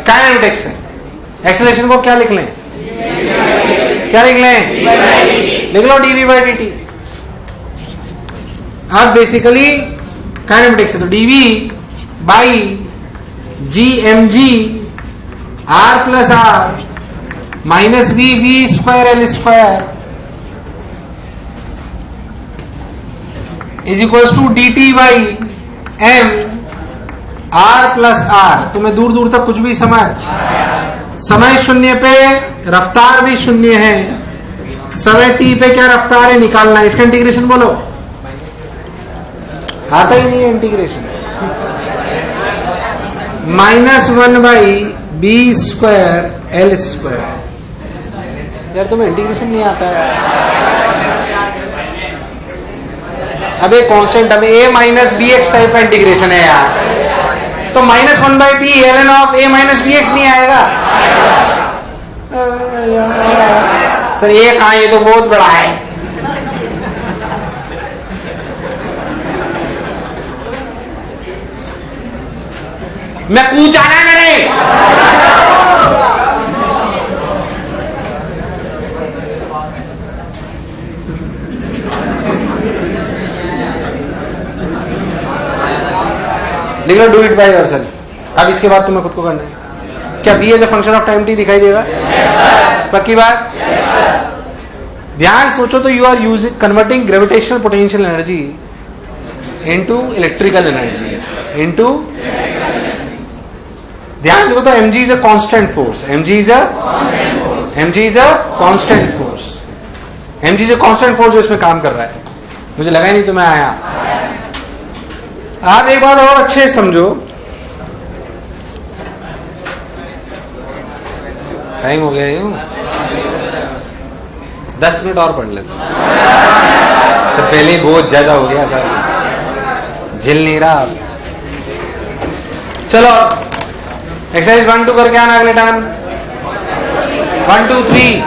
काइनेमेटिक्स है। एक्सेलरेशन को क्या लिख लें, क्या लिख लें? लिख लो dV बाई dt। अब बेसिकली काइनेमेटिक्स है, तो dV by GmG R plus R minus VB square L square is equals to DT by M R plus R। तुम्हें दूर दूर तक कुछ भी समझ, समय शून्य पे रफ्तार भी शून्य है, समय t पे क्या रफ्तार है निकालना है। इसका इंटीग्रेशन बोलो, आता ही नहीं है integration. -1 by B square L square. यार तुम्हें इंटीग्रेशन नहीं आता है। अब एक कांस्टेंट हमें a minus b x type का इंटीग्रेशन है यार, तो -1 by b ln of a minus b x नहीं आएगा सर। ये कहां, ये तो बहुत बड़ा है। मैं कूद जाना है मैंने। लिख लो डू इट बाय योरसेल्फ। अब इसके बाद तुम्हें खुद को करना है। क्या B as a function of time t दिखाई देगा? पक्की बात? ध्यान सोचो तो you are using converting gravitational potential energy into electrical energy into. ध्यान देखो तो mg is a constant force, mg is a constant force, mg is a constant force जो इसमें काम कर रहा है। मुझे लगा ही नहीं तुम्हें आया। आप एक बात और अच्छे समझो, टाइम हो गया यूं, 10 मिनट और पढ़ लेते। तो पहले बहुत ज्यादा हो गया सर, झिल नहीं रहा। चलो एक्सरसाइज 1 2 करके आना अगले टाइम। 1 2 3